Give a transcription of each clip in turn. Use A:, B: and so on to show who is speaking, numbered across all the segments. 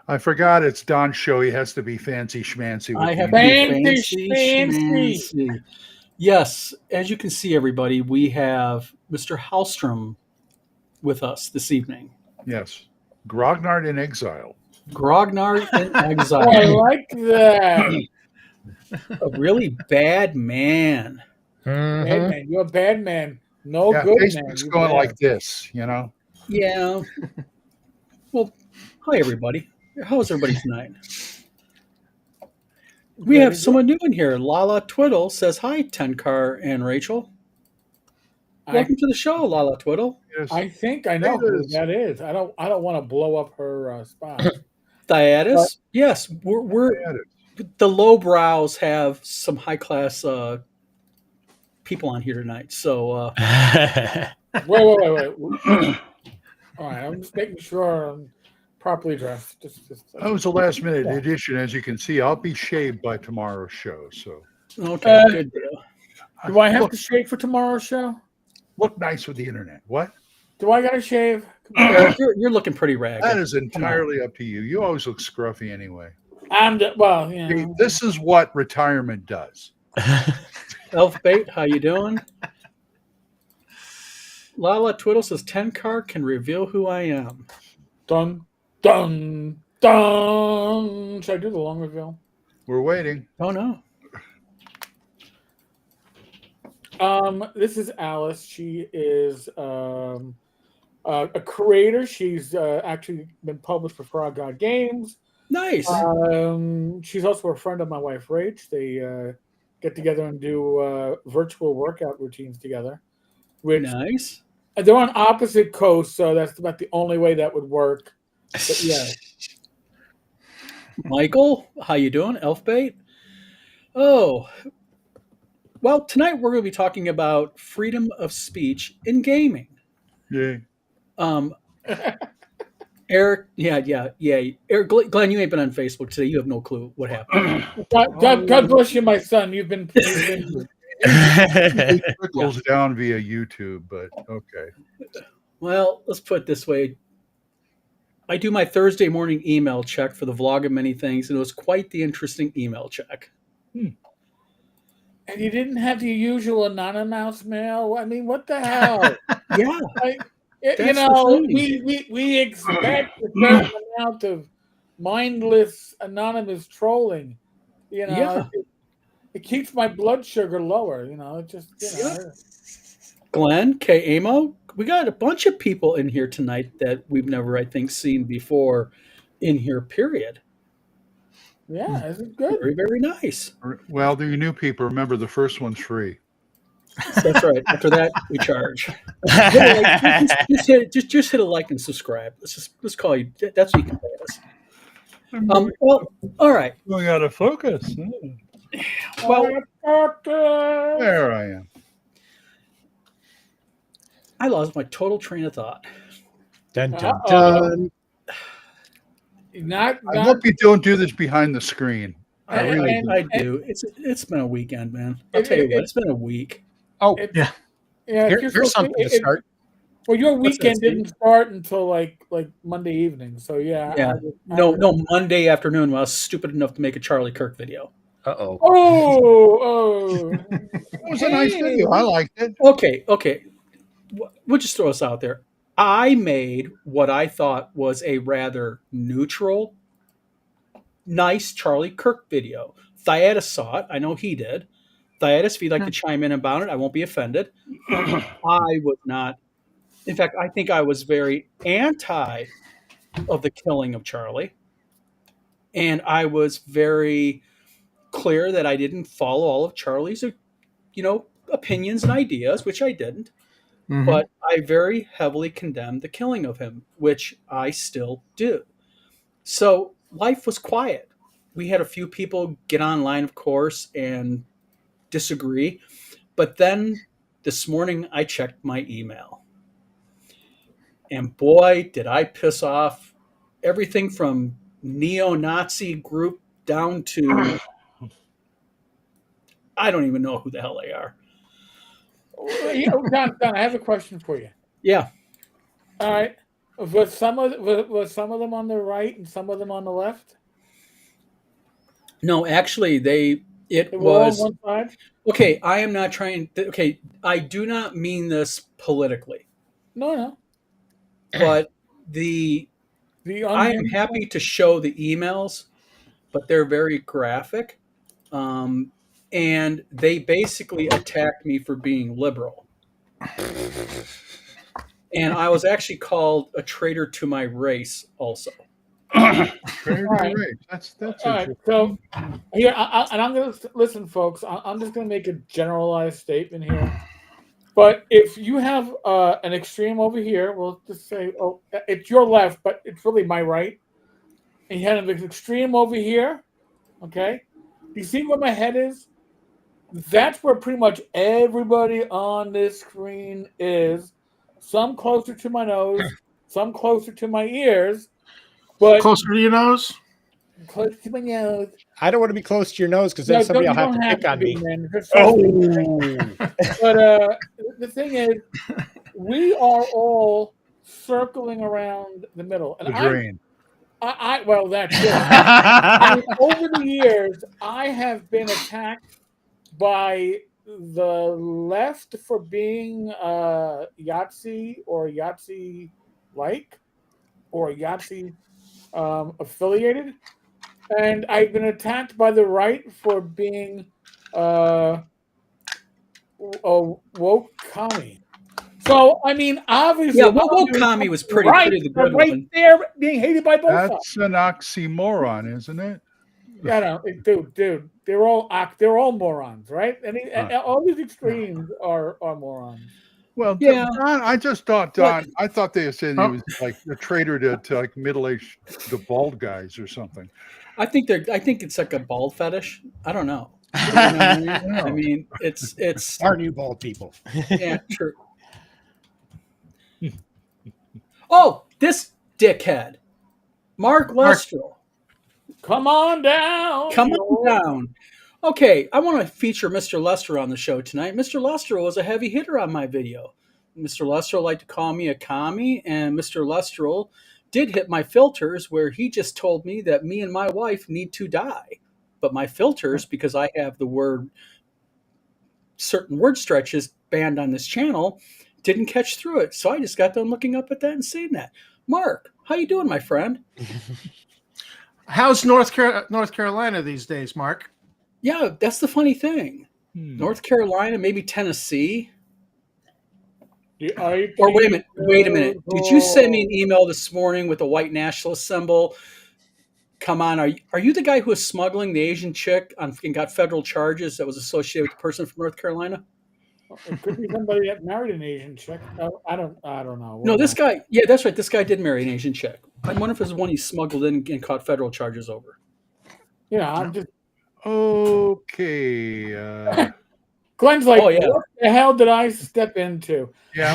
A: I forgot it's Don's show. He has to be fancy schmancy.
B: I have to be fancy schmancy. Yes, as you can see, everybody, we have Mr. Hallstrom with us this evening.
A: Yes. Grognard in exile.
B: Grognard in exile.
C: I like that.
B: A really bad man.
C: Bad man. You're a bad man. No good man.
A: Facebook's
C: You're
A: going
C: bad.
A: like this, you know?
B: Yeah. Well, hi, everybody. How's everybody tonight? We have someone new in here. Lala Twiddle says, hi, Tenkar and Rachel. Welcome to the show, Lala Twiddle.
A: Yes.
C: I think I know who that is. I don't want to blow up her spot.
B: Diatis? Yes, we're the lowbrows have some high class people on here tonight. So
C: wait. All right, I'm just making sure I'm properly dressed.
A: That was a last minute addition. As you can see, I'll be shaved by tomorrow's show. So
B: okay, good deal.
C: Do I have to shave for tomorrow's show?
A: Look nice with the internet. What?
C: Do I got to shave?
B: You're looking pretty ragged.
A: That is entirely up to you. You always look scruffy anyway.
C: Well, you know.
A: This is what retirement does.
B: Elfbait, how you doing? Lala Twiddle says Tenkar can reveal who I am.
C: Dun dun dun. Should I do the long reveal?
A: We're waiting.
B: Oh no.
C: This is Alice. She is a creator. She's actually been published for Frog God Games.
B: Nice.
C: She's also a friend of my wife, Rach. They get together and do virtual workout routines together. Which
B: nice.
C: They're on opposite coasts, so that's about the only way that would work. But yeah.
B: Michael, how you doing? Elfbait? Oh, well, tonight we're going to be talking about freedom of speech in gaming.
A: Yeah.
C: Eric,
B: yeah. Eric, Glenn, you ain't been on Facebook today. You have no clue what happened.
C: God bless you, my son. You've been
A: it trickles down via YouTube, but okay.
B: Well, let's put it this way. I do my Thursday morning email check for the vlog of many things, and it was quite the interesting email check.
C: And you didn't have the usual anonymous mail? I mean, what the hell?
B: Yeah.
C: You know, we expect a certain amount of mindless anonymous trolling. You know, it keeps my blood sugar lower. You know, it just, you know.
B: Glenn, K. Amo, we got a bunch of people in here tonight that we've never, I think, seen before in here, period.
C: Yeah, this is good.
B: Very, very nice.
A: Well, the new people, remember the first one's free.
B: That's right. After that, we charge. Just hit a like and subscribe. Let's call you. That's what you can pay us. Well, all right.
A: We got to focus.
B: Well,
A: there I am.
B: I lost my total train of thought.
D: Dun, dun, dun.
C: I
A: hope you don't do this behind the screen.
B: I do. It's been a weekend, man. I'll tell you what. It's been a week.
D: Oh, yeah.
C: Here's
D: something to start.
C: Well, your weekend didn't start until like Monday evening, so yeah.
B: Yeah. No, Monday afternoon. When I was stupid enough to make a Charlie Kirk video.
D: Uh-oh.
C: Oh.
A: It was a nice video. I liked it.
B: Okay. We'll just throw this out there. I made what I thought was a rather neutral, nice Charlie Kirk video. Thyatis saw it. I know he did. Thyatis, if you'd like to chime in about it, I won't be offended. I was not. In fact, I think I was very anti of the killing of Charlie. And I was very clear that I didn't follow all of Charlie's, opinions and ideas, which I didn't. Mm-hmm. But I very heavily condemned the killing of him, which I still do. So life was quiet we had a few people get online, of course, and disagree. But then this morning I checked my email. And boy, did I piss off everything from neo-Nazi group down to I don't even know who the hell they are.
C: Don, I have a question for you.
B: Yeah.
C: All right. Was some of them on the right and some of them on the left?
B: No, actually, it
C: They were
B: was
C: all on one side?
B: okay. I am not trying. Okay, I do not mean this politically,
C: No.
B: but I am happy to show the emails, but they're very graphic, and they basically attacked me for being liberal. And I was actually called a traitor to my race, also.
A: Traitor to the race. That's
C: All right.
A: interesting.
C: So here, and I'm going to listen, folks. I'm just going to make a generalized statement here. But if you have an extreme over here, we'll just say, oh, it's your left, but it's really my right. And you have an extreme over here. Okay. You see where my head is? That's where pretty much everybody on this screen is. Some closer to my nose, some closer to my ears. But
E: closer to your nose?
C: Close to my nose.
D: I don't want to be close to your nose because then somebody will have to pick on me.
C: But the thing is, we are all circling around the middle. And
A: The drain.
C: Well, that's it. I mean, over the years, I have been attacked by the left for being Yahtzee or Yahtzee-like or Yahtzee affiliated. And I've been attacked by the right for being a woke commie. So, I mean, obviously...
B: Yeah, woke commie was pretty the good
C: right
B: one.
C: there, being hated by both sides.
A: That's an oxymoron, isn't it?
C: Yeah, no, dude, they're all morons, right? All these extremes are morons.
A: Well,
B: Yeah.
A: Don, I just thought Don. I thought they said he was like a traitor to like middle-aged the bald guys or something.
B: I think it's like a bald fetish. I don't know. I mean, it's
D: Our new bald people.
B: yeah, true. Oh, this dickhead, Mark Lestrell.
C: Come on down.
B: Come on down. Okay, I want to feature Mr. Lester on the show tonight. Mr. Lester was a heavy hitter on my video. Mr. Lester liked to call me a commie, and Mr. Lester did hit my filters where he just told me that me and my wife need to die. But my filters, because I have certain word stretches banned on this channel, didn't catch through it. So I just got done looking up at that and saying that. Mark, how you doing, my friend?
E: How's North Carolina these days, Mark?
B: Yeah, that's the funny thing. North Carolina, maybe Tennessee. Or wait a minute. Did you send me an email this morning with a white nationalist symbol? Come on, are you the guy who was smuggling the Asian chick and got federal charges that was associated with the person from North Carolina?
C: It could be somebody that married an Asian chick. I don't know.
B: No, this guy. Yeah, that's right. This guy did marry an Asian chick. I wonder if it's the one he smuggled in and caught federal charges over.
C: Yeah, I'm just
A: okay.
C: Glenn's like,
B: oh, yeah.
C: What the hell did I step into?
A: Yeah,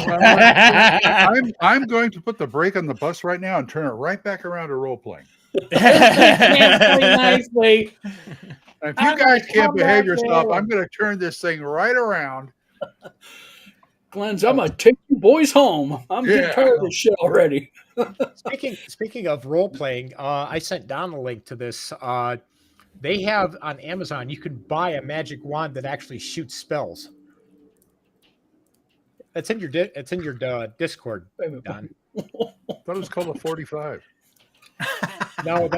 A: I'm going to put the brake on the bus right now and turn it right back around to role playing.
C: Nicely.
A: If you guys can't behave yourself, I'm going to turn this thing right around.
B: Glenn's, I'm going to take you boys home. I'm getting tired of this shit already.
D: Speaking of role playing, I sent Don a link to this. They have on Amazon, you can buy a magic wand that actually shoots spells. It's in your Discord, Don.
A: I thought it was called a 45.
D: No,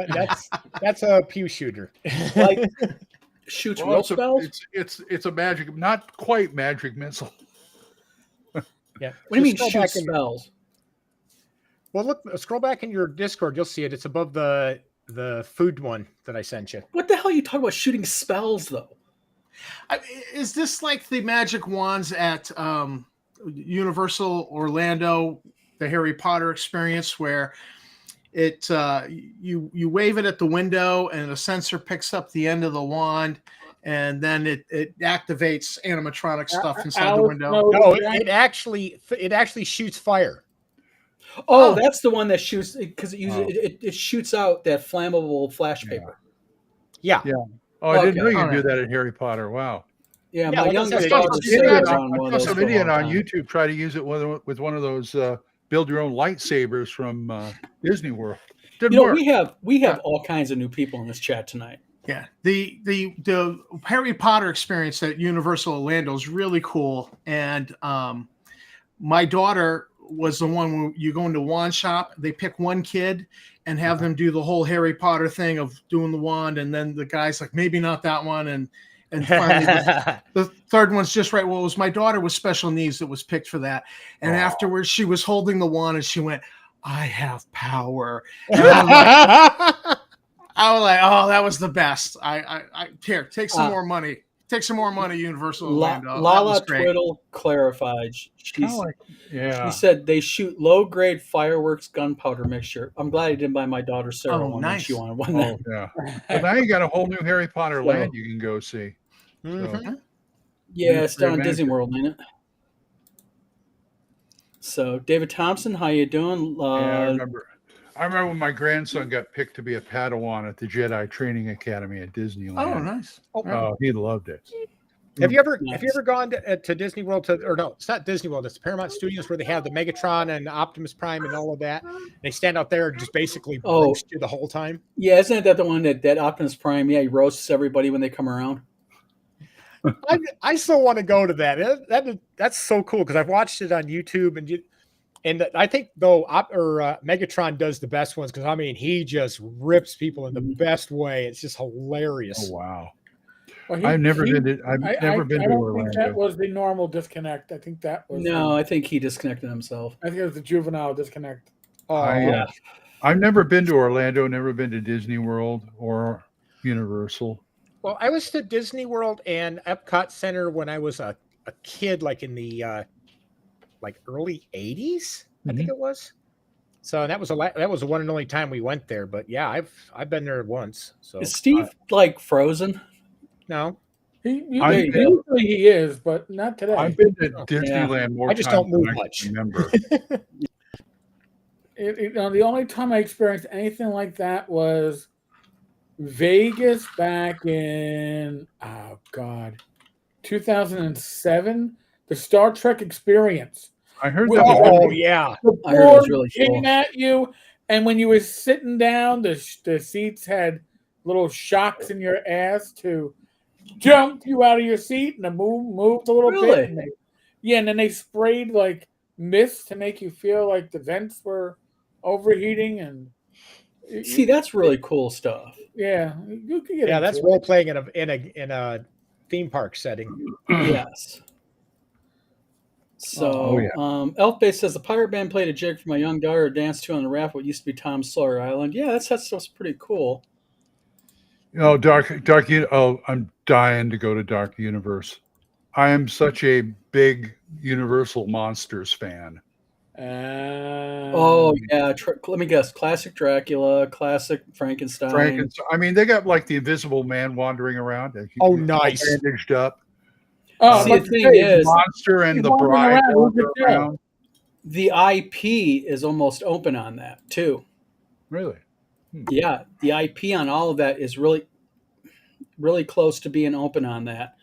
D: that's a pew shooter.
B: Like shoots real spells.
A: It's a magic, not quite magic missile.
D: Yeah.
B: What do you mean shoot spells?
D: Well, look, scroll back in your Discord. You'll see it. It's above the food one that I sent you.
B: What the hell are you talking about shooting spells, though?
E: Is this like the magic wands at Universal Orlando, the Harry Potter experience, where it you wave it at the window, and a sensor picks up the end of the wand, and then it activates animatronic stuff inside the window.
D: No, it actually shoots fire.
B: Oh, that's the one that shoots because it shoots out that flammable flash paper.
D: Yeah.
A: Oh, I didn't know you could do that in Harry Potter. Wow.
B: Yeah,
D: Yeah,
B: my
D: like I
B: youngest
D: said,
B: daughter
D: it's-
B: sat
A: I
B: around one of
A: saw
B: those
A: some
B: for a
A: idiot
B: long
A: on
B: time.
A: YouTube try to use it with one of those build your own lightsabers from Disney World. Didn't work.
B: We have all kinds of new people in this chat tonight.
E: Yeah, the Harry Potter experience at Universal Orlando is really cool, and my daughter was the one where you go into wand shop, they pick one kid and have them do the whole Harry Potter thing of doing the wand, and then the guy's like, maybe not that one, and finally the third one's just right. Well, it was my daughter with special needs that was picked for that, and afterwards she was holding the wand and she went, I have power. And I was like, oh, that was the best. Here, take some more money. Take some more money, Universal Orlando.
B: Lala Twiddle clarified. She said they shoot low-grade fireworks gunpowder mixture. I'm glad I didn't buy my daughter Sarah one. Nice. She wanted one.
A: Oh, yeah. Well, now you got a whole new Harry Potter land you can go see. So,
B: yeah, it's down at Disney World, ain't it? So, David Thompson, how you doing?
A: I remember when my grandson got picked to be a Padawan at the Jedi Training Academy at Disneyland.
E: Oh, nice.
A: Oh, he loved it.
D: Have you ever gone to Disney World or no, it's not Disney World, it's Paramount Studios where they have the Megatron and Optimus Prime and all of that. They stand out there and just basically roast you the whole time.
B: Yeah, isn't that the one that Optimus Prime, he roasts everybody when they come around?
D: I still want to go to that. That's so cool because I've watched it on YouTube and I think though Megatron does the best ones because I mean he just rips people in the best way. It's just hilarious.
A: Oh wow!
C: Well,
A: I've never been to
C: Think
A: Orlando.
C: that was the normal disconnect. I think that was.
B: No, I think he disconnected himself.
C: I think it was the juvenile disconnect.
A: I've never been to Orlando. Never been to Disney World or Universal.
D: Well, I was to Disney World and Epcot Center when I was a kid, like in the early '80s, I think it was. So that was the one and only time we went there. But yeah, I've been there once. So
B: is Steve Frozen?
D: No,
C: usually he is, but not today.
A: I've been to Disneyland more.
D: I just don't move much.
A: Remember.
C: The only time I experienced anything like that was Vegas back in 2007, the Star Trek Experience.
A: I heard
C: that.
D: Oh yeah,
C: The
B: I heard it was really
C: came
B: cool.
C: at you, and when you were sitting down, the seats had little shocks in your ass to jump you out of your seat and to moved a little bit. And then they sprayed like mist to make you feel like the vents were overheating and.
B: See, that's really cool stuff.
C: Yeah, you can get
D: that's role playing in a theme park setting.
B: Yes. So, Elfbase says the pirate band played a jig for my young daughter to dance to on the raft what used to be Tom Sawyer Island. Yeah, that stuff's pretty cool.
A: I'm dying to go to Dark Universe. I am such a big Universal Monsters fan.
B: Let me guess. Classic Dracula, classic Frankenstein.
A: I mean, they got like the Invisible Man wandering around.
D: Nice.
A: Bandaged up.
B: Oh, see, the thing is,
A: Monster and the Bride around.
B: The IP is almost open on that too.
A: Really?
B: Yeah, the IP on all of that is really, really close to being open on that.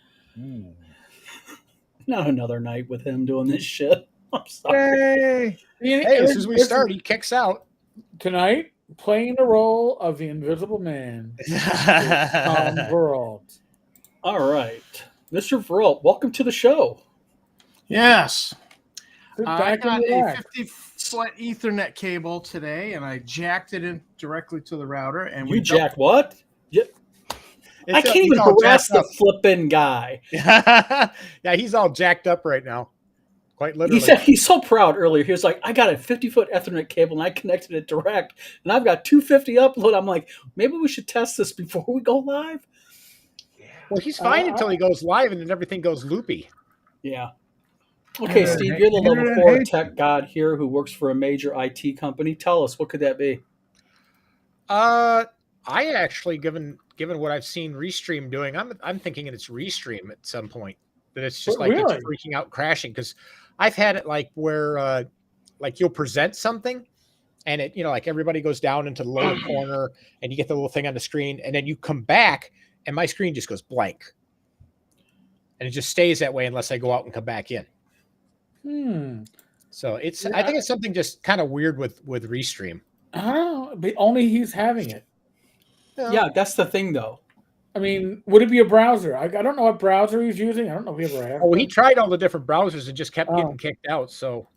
B: Not another night with him doing this shit. I'm sorry.
D: Hey, as soon as we start, he kicks out.
C: Tonight, playing the role of the Invisible Man. Tom Veralt.
B: All right. Mr. Veralt, welcome to the show.
E: Yes. I got a 50-foot Ethernet cable today, and I jacked it in directly to the router. And
B: you jacked what? I can't even harass the flipping guy.
D: Yeah, he's all jacked up right now. Quite literally.
B: He said he's so proud earlier. He was like, I got a 50-foot Ethernet cable and I connected it direct, and I've got 250 upload. I'm like, maybe we should test this before we go live.
D: Well, he's fine until he goes live and then everything goes loopy.
B: Yeah. Okay, Steve, you're the level 4 tech god here who works for a major IT company. Tell us, what could that be?
D: I actually, given what I've seen Restream doing, I'm thinking it's Restream at some point, that it's just like
C: Really?
D: it's freaking out, crashing. Because I've had it like where like you'll present something, and it like everybody goes down into the lower corner, and you get the little thing on the screen, and then you come back, and my screen just goes blank, and it just stays that way unless I go out and come back in. So I think it's something just kind of weird with Restream.
C: I don't know, but only he's having it.
B: Yeah, that's the thing, though.
C: I mean, would it be a browser? I don't know what browser he's using. I don't know if he ever had.
D: Oh, he tried all the different browsers and just kept getting kicked out. So,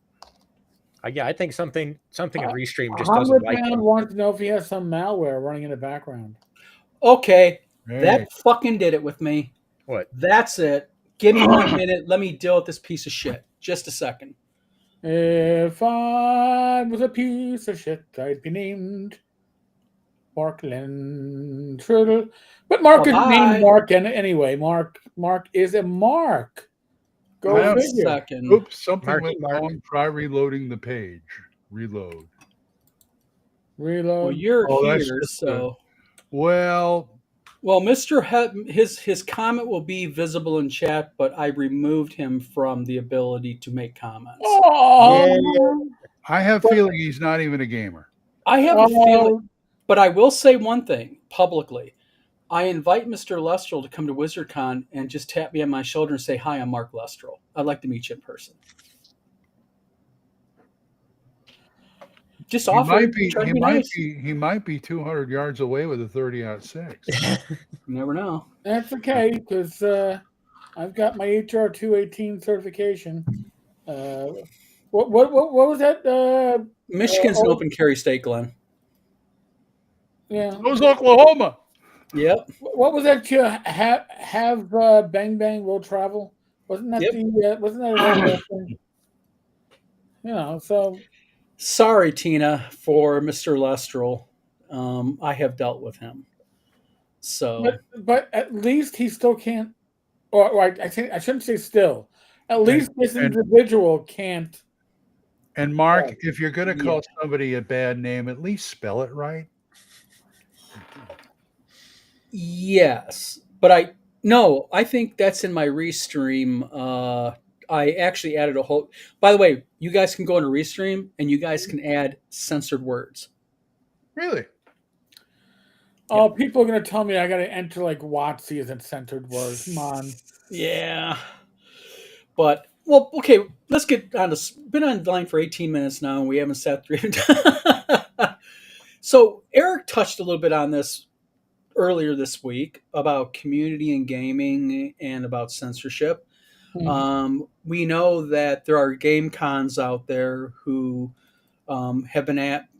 D: yeah, I think something in Restream just doesn't like him.
C: wants to know if he has some malware running in the background.
B: Okay, that fucking did it with me.
D: What?
B: That's it. Give me 1 minute. Let me deal with this piece of shit. Just a second.
C: If I was a piece of shit, I'd be named Mark Lentridle. But Mark is named Mark anyway. Mark is a Mark. Go figure.
B: Second.
A: Oops, something went wrong. Try reloading the page. Reload.
C: Reload.
B: Well, you're here, so.
A: Well,
B: Mr. His comment will be visible in chat, but I removed him from the ability to make comments.
C: Oh,
A: I have a feeling he's not even a gamer.
B: I have a feeling, but I will say one thing publicly. I invite Mr. Lestrel to come to WizardCon and just tap me on my shoulder and say, "Hi, I'm Mark Lestrel. I'd like to meet you in person." Just offer.
A: He might be 200 yards away with a 30-06.
B: You never know.
C: That's okay, because I've got my HR 218 certification. What was that?
B: Michigan's an open carry state, Glenn.
C: Yeah.
A: It was Oklahoma.
B: Yep.
C: What was that? Have Bang Bang Will Travel? Wasn't that wasn't that thing? So.
B: Sorry, Tina, for Mr. Lestrel. I have dealt with him. So,
C: but at least he still can't. Or I shouldn't say still. At least this individual can't.
A: And Mark, if you're going to call somebody a bad name, at least spell it right.
B: Yes, but I think that's in my Restream. I actually added a whole. By the way, you guys can go into Restream and you guys can add censored words.
A: Really?
C: Oh, people are going to tell me I got to enter like WotC as a censored word. Come on.
B: Yeah. But, well, okay, let's get on to. Been on the line for 18 minutes now and we haven't sat through. So, Eric touched a little bit on this earlier this week about community and gaming and about censorship. Mm-hmm. We know that there are game cons out there who have been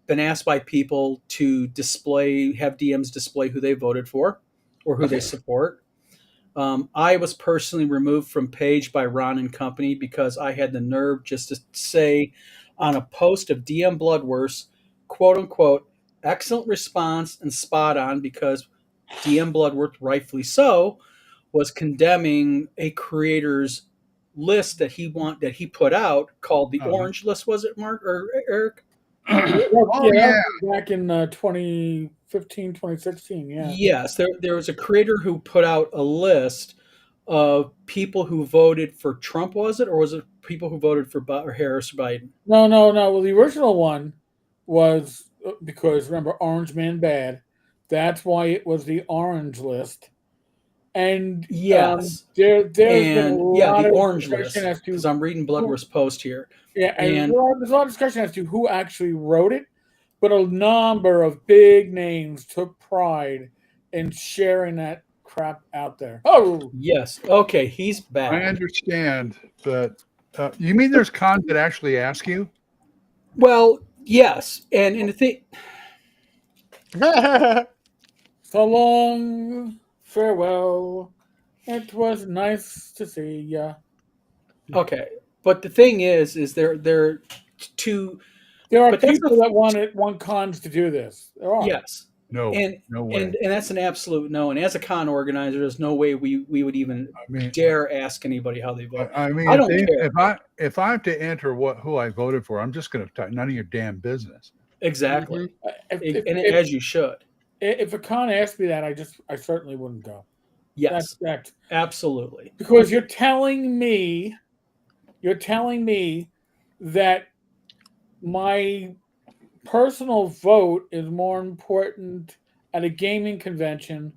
B: asked by people to have DMs display who they voted for or who they support. I was personally removed from page by Ron and company because I had the nerve just to say on a post of DM Bloodworth, quote unquote, excellent response and spot on, because DM Bloodworth, rightfully so, was condemning a creator's list that he put out called the Orange List. Was it, Mark or Eric?
C: Back in 2015, 2016. Yeah.
B: Yes, there was a creator who put out a list of people who voted for Trump. Was it, or was it people who voted for Harris or Biden?
C: No. Well, the original one was because remember Orange Man Bad. That's why it was the Orange List. And
B: yes,
C: there's been a lot
B: the
C: of
B: Orange List,
C: as to
B: because I'm reading Bloodworth's post here.
C: Yeah, and there's a lot of discussion as to who actually wrote it, but a number of big names took pride in sharing that crap out there. Oh,
B: yes. Okay, he's back.
A: I understand, but you mean there's cons that actually ask you?
B: Well, yes, and the thing.
C: So long, farewell. It was nice to see ya.
B: Okay, but the thing is there are people
C: that want cons to do this. There are.
B: Yes.
A: No way.
B: And that's an absolute no. And as a con organizer, there's no way we would even dare ask anybody how they vote.
A: I mean,
B: I don't care.
A: If I have to enter who I voted for, I'm just going to type none of your damn business.
B: Exactly.
C: If,
B: And
C: if,
B: as you should.
C: if a con asked me that, I certainly wouldn't go.
B: Yes,
C: That's
B: absolutely.
C: because you're telling me that my personal vote is more important at a gaming convention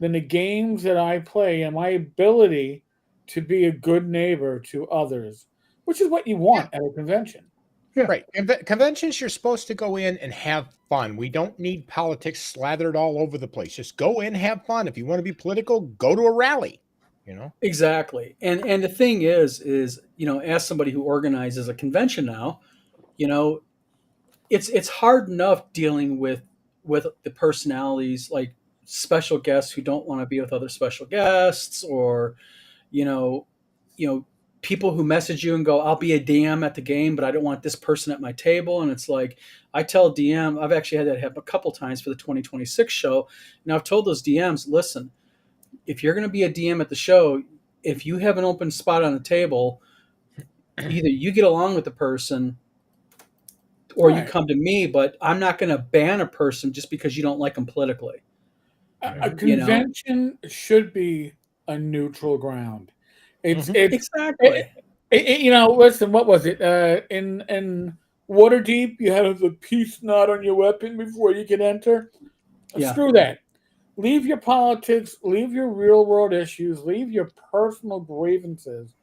C: than the games that I play and my ability to be a good neighbor to others, which is what you want at a convention.
B: Yeah.
D: Right. Conventions, you're supposed to go in and have fun. We don't need politics slathered all over the place. Just go in, have fun. If you want to be political, go to a rally.
B: Exactly. And the thing is, as somebody who organizes a convention now, you know, it's hard enough dealing with the personalities, like special guests who don't want to be with other special guests, or you know you know people who message you and go, I'll be a DM at the game, but I don't want this person at my table. And it's like, I tell DM, I've actually had that happen a couple times for the 2026 show, and I've told those DMs, listen, if you're going to be a DM at the show, if you have an open spot on the table, either you get along with the person or you
C: Right.
B: come to me, but I'm not going to ban a person just because you don't like them politically.
C: A convention should be a neutral ground. It's
B: Exactly.
C: listen, what was it? In Waterdeep, you have the peace knot on your weapon before you can enter.
B: Yeah.
C: Screw that. Leave your politics, leave your real world issues, leave your personal grievances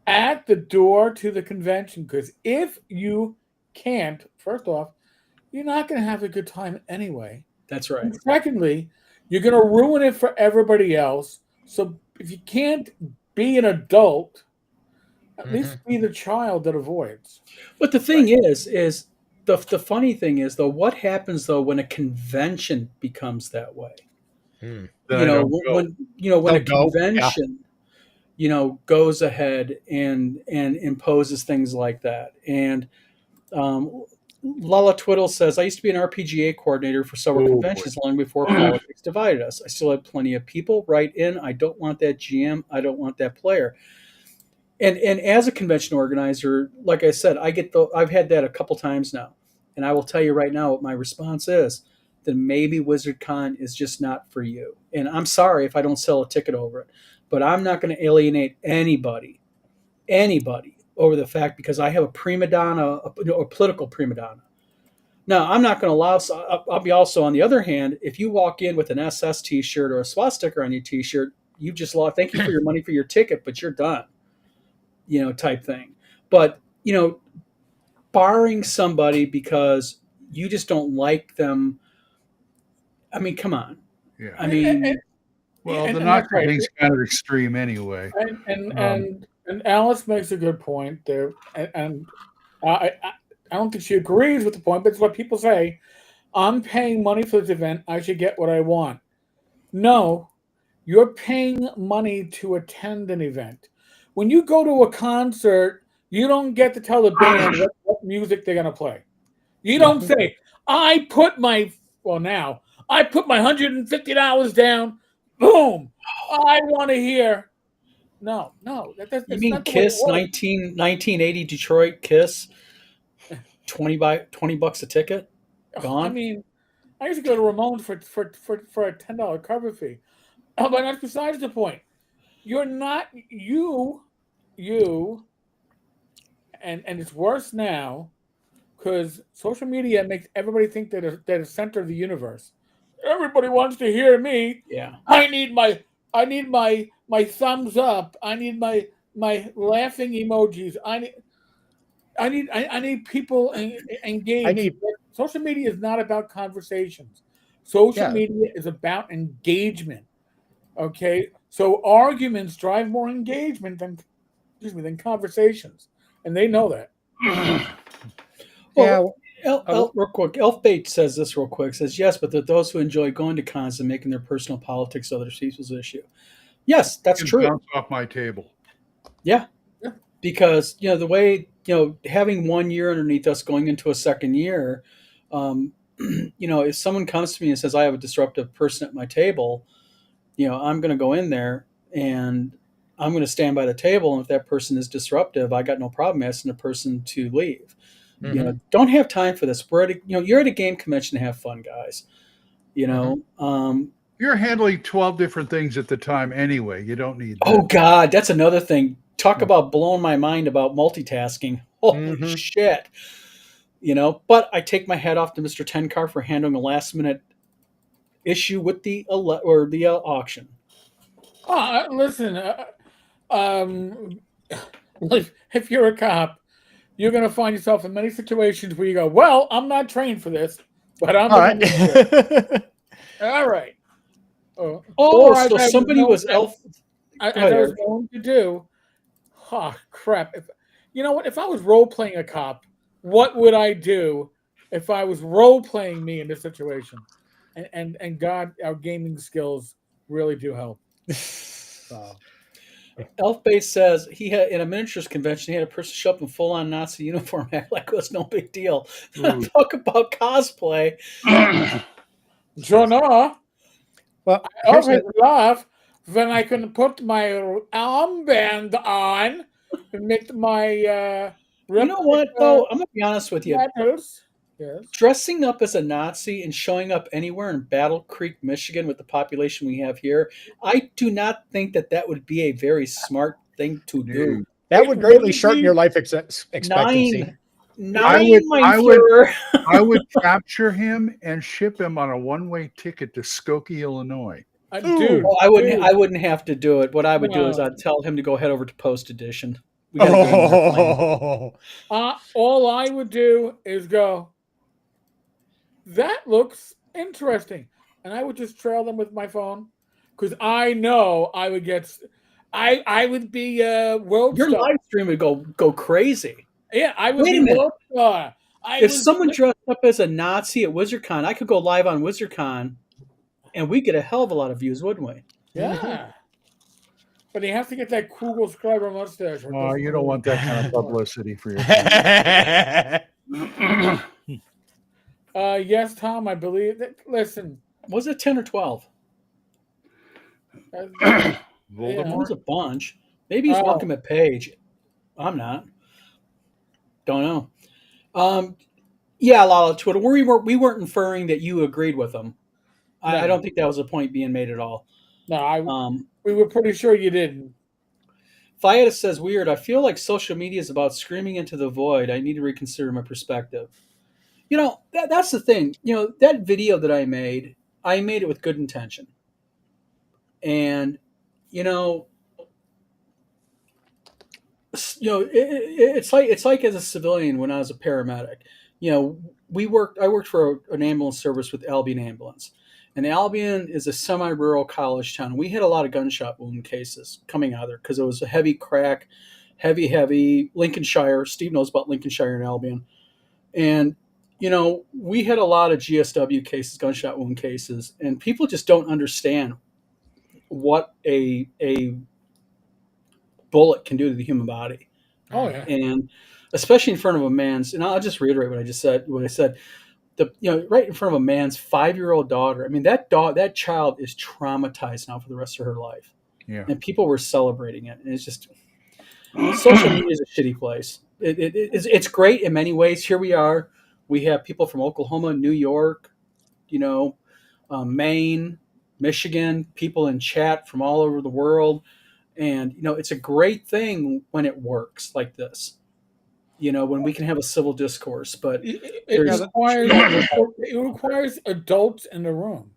C: at the door to the convention. Because if you can't, first off, you're not going to have a good time anyway.
B: That's right.
C: And secondly, you're going to ruin it for everybody else. So if you can't be an adult, at least be the child that avoids.
B: But the thing is the funny thing is, though, what happens though when a convention becomes that way?
A: Then I don't go.
B: When a
D: Don't go.
B: convention, goes ahead and imposes things like that. And Lala Twiddle says, I used to be an RPGA coordinator for several
A: Oh,
B: conventions long before politics divided us. I still have plenty of people write in, I don't want that GM, I don't want that player. And as a convention organizer, like I said, I've had that a couple times now. And I will tell you right now what my response is, that maybe WizardCon is just not for you. And I'm sorry if I don't sell a ticket over it, but I'm not going to alienate anybody over the fact because I have a prima donna, a political prima donna. Now, I'm not going to allow. I'll be also, on the other hand, if you walk in with an SS T-shirt or a swastika on your T-shirt, you've just lost. Thank you for your money for your ticket, but you're done. Type thing. But barring somebody because you just don't like them. I mean, come on.
A: Yeah.
B: I mean,
A: well, the Nazi thing's kind of extreme anyway.
C: And Alice makes a good point there, and I don't think she agrees with the point, but it's what people say. I'm paying money for this event. I should get what I want. No, you're paying money to attend an event. When you go to a concert, you don't get to tell the band what music they're going to play. You don't say, I put my $150 down. Boom. I want to hear. No. That's
B: you mean
C: not the
B: Kiss,
C: way it works.
B: 1980 Detroit Kiss, $20 a ticket? Gone?
C: I mean, I used to go to Ramones for a $10 cover fee. But that's besides the point. You're not you, and it's worse now because social media makes everybody think that they're the center of the universe. Everybody wants to hear me.
B: Yeah.
C: I need my thumbs up. I need my laughing emojis. I need people engaged. Social media is not about conversations. Social media is about engagement. Okay, so arguments drive more engagement than conversations, and they know that.
B: Well, real quick, Elfbait says this real quick. Says yes, but there are those who enjoy going to cons and making their personal politics other people's issue. Yes, that's true.
A: Bounce off my table.
B: Yeah, because the way having 1 year underneath us, going into a second year, if someone comes to me and says I have a disruptive person at my table, I'm going to go in there and I'm going to stand by the table, and if that person is disruptive, I got no problem asking the person to leave. You know, don't have time for this. We're at you're at a game convention to have fun, guys. You know,
A: You're handling 12 different things at the time anyway. You don't need that.
B: Oh God, that's another thing. Talk about blowing my mind about multitasking. Holy shit. You know, but I take my hat off to Mr. Tenkar for handling a last minute issue with the auction.
C: Listen, if you're a cop, you're going to find yourself in many situations where you go, "Well, I'm not trained for this, but I'm
D: All right.
C: all right."
B: So somebody was elf.
C: I was going to do. Oh crap! You know what? If I was role playing a cop, what would I do if I was role playing me in this situation? And God, our gaming skills really do help.
B: Elf Base says he had in a miniatures convention. He had a person show up in full on Nazi uniform, act like it was no big deal. Talk about cosplay.
C: Jonah.
D: Well,
C: I always laugh when I can put my armband on and make my.
B: You know what, though? I'm going to be honest with you.
C: Battles. Yes.
B: Dressing up as a Nazi and showing up anywhere in Battle Creek, Michigan, with the population we have here, I do not think that would be a very smart thing to do.
D: That would greatly shorten your life expectancy.
A: I would capture him and ship him on a one-way ticket to Skokie, Illinois.
C: Dude,
B: I wouldn't have to do it. What I would do is I'd tell him to go head over to Post Edition.
C: All I would do is go, that looks interesting. And I would just trail them with my phone because I know I would get, I would be world
B: Your
C: star.
B: live stream would go crazy.
C: Yeah, I would
B: Wait
C: be
B: a minute.
C: world star.
B: If someone dressed up as a Nazi at WizardCon, I could go live on WizardCon, and we get a hell of a lot of views, wouldn't we?
C: Yeah. But you have to get that Kugel Scriber mustache.
A: Oh, you don't want that kind of publicity for your
C: yes, Tom, I believe that. Listen.
B: Was it 10 or 12?
A: Voldemort?
B: It was a bunch. Maybe he's welcome at Page. I'm not. Don't know. Yeah, Lala Twitter. We weren't inferring that you agreed with them. No. I don't think that was a point being made at all.
C: No, we were pretty sure you didn't.
B: Fiata says, weird. I feel like social media is about screaming into the void. I need to reconsider my perspective. You know, that's the thing. You know, that video that I made it with good intention. And, it's like as a civilian when I was a paramedic. You know, I worked for an ambulance service with Albion Ambulance. And Albion is a semi-rural college town. We had a lot of gunshot wound cases coming out of there because it was a heavy crack, heavy Lincolnshire. Steve knows about Lincolnshire and Albion. And, we had a lot of GSW cases, gunshot wound cases, and people just don't understand what a bullet can do to the human body.
C: Oh, yeah.
B: And especially in front of a man's, and I'll just reiterate what I said. Right in front of a man's 5-year-old daughter. I mean, that child is traumatized now for the rest of her life.
A: Yeah.
B: And people were celebrating it. And it's just, social media is a shitty place. It's great in many ways. Here we are. We have people from Oklahoma, New York, Maine, Michigan, people in chat from all over the world. And, it's a great thing when it works like this. When we can have a civil discourse, but
C: it requires adults in the room.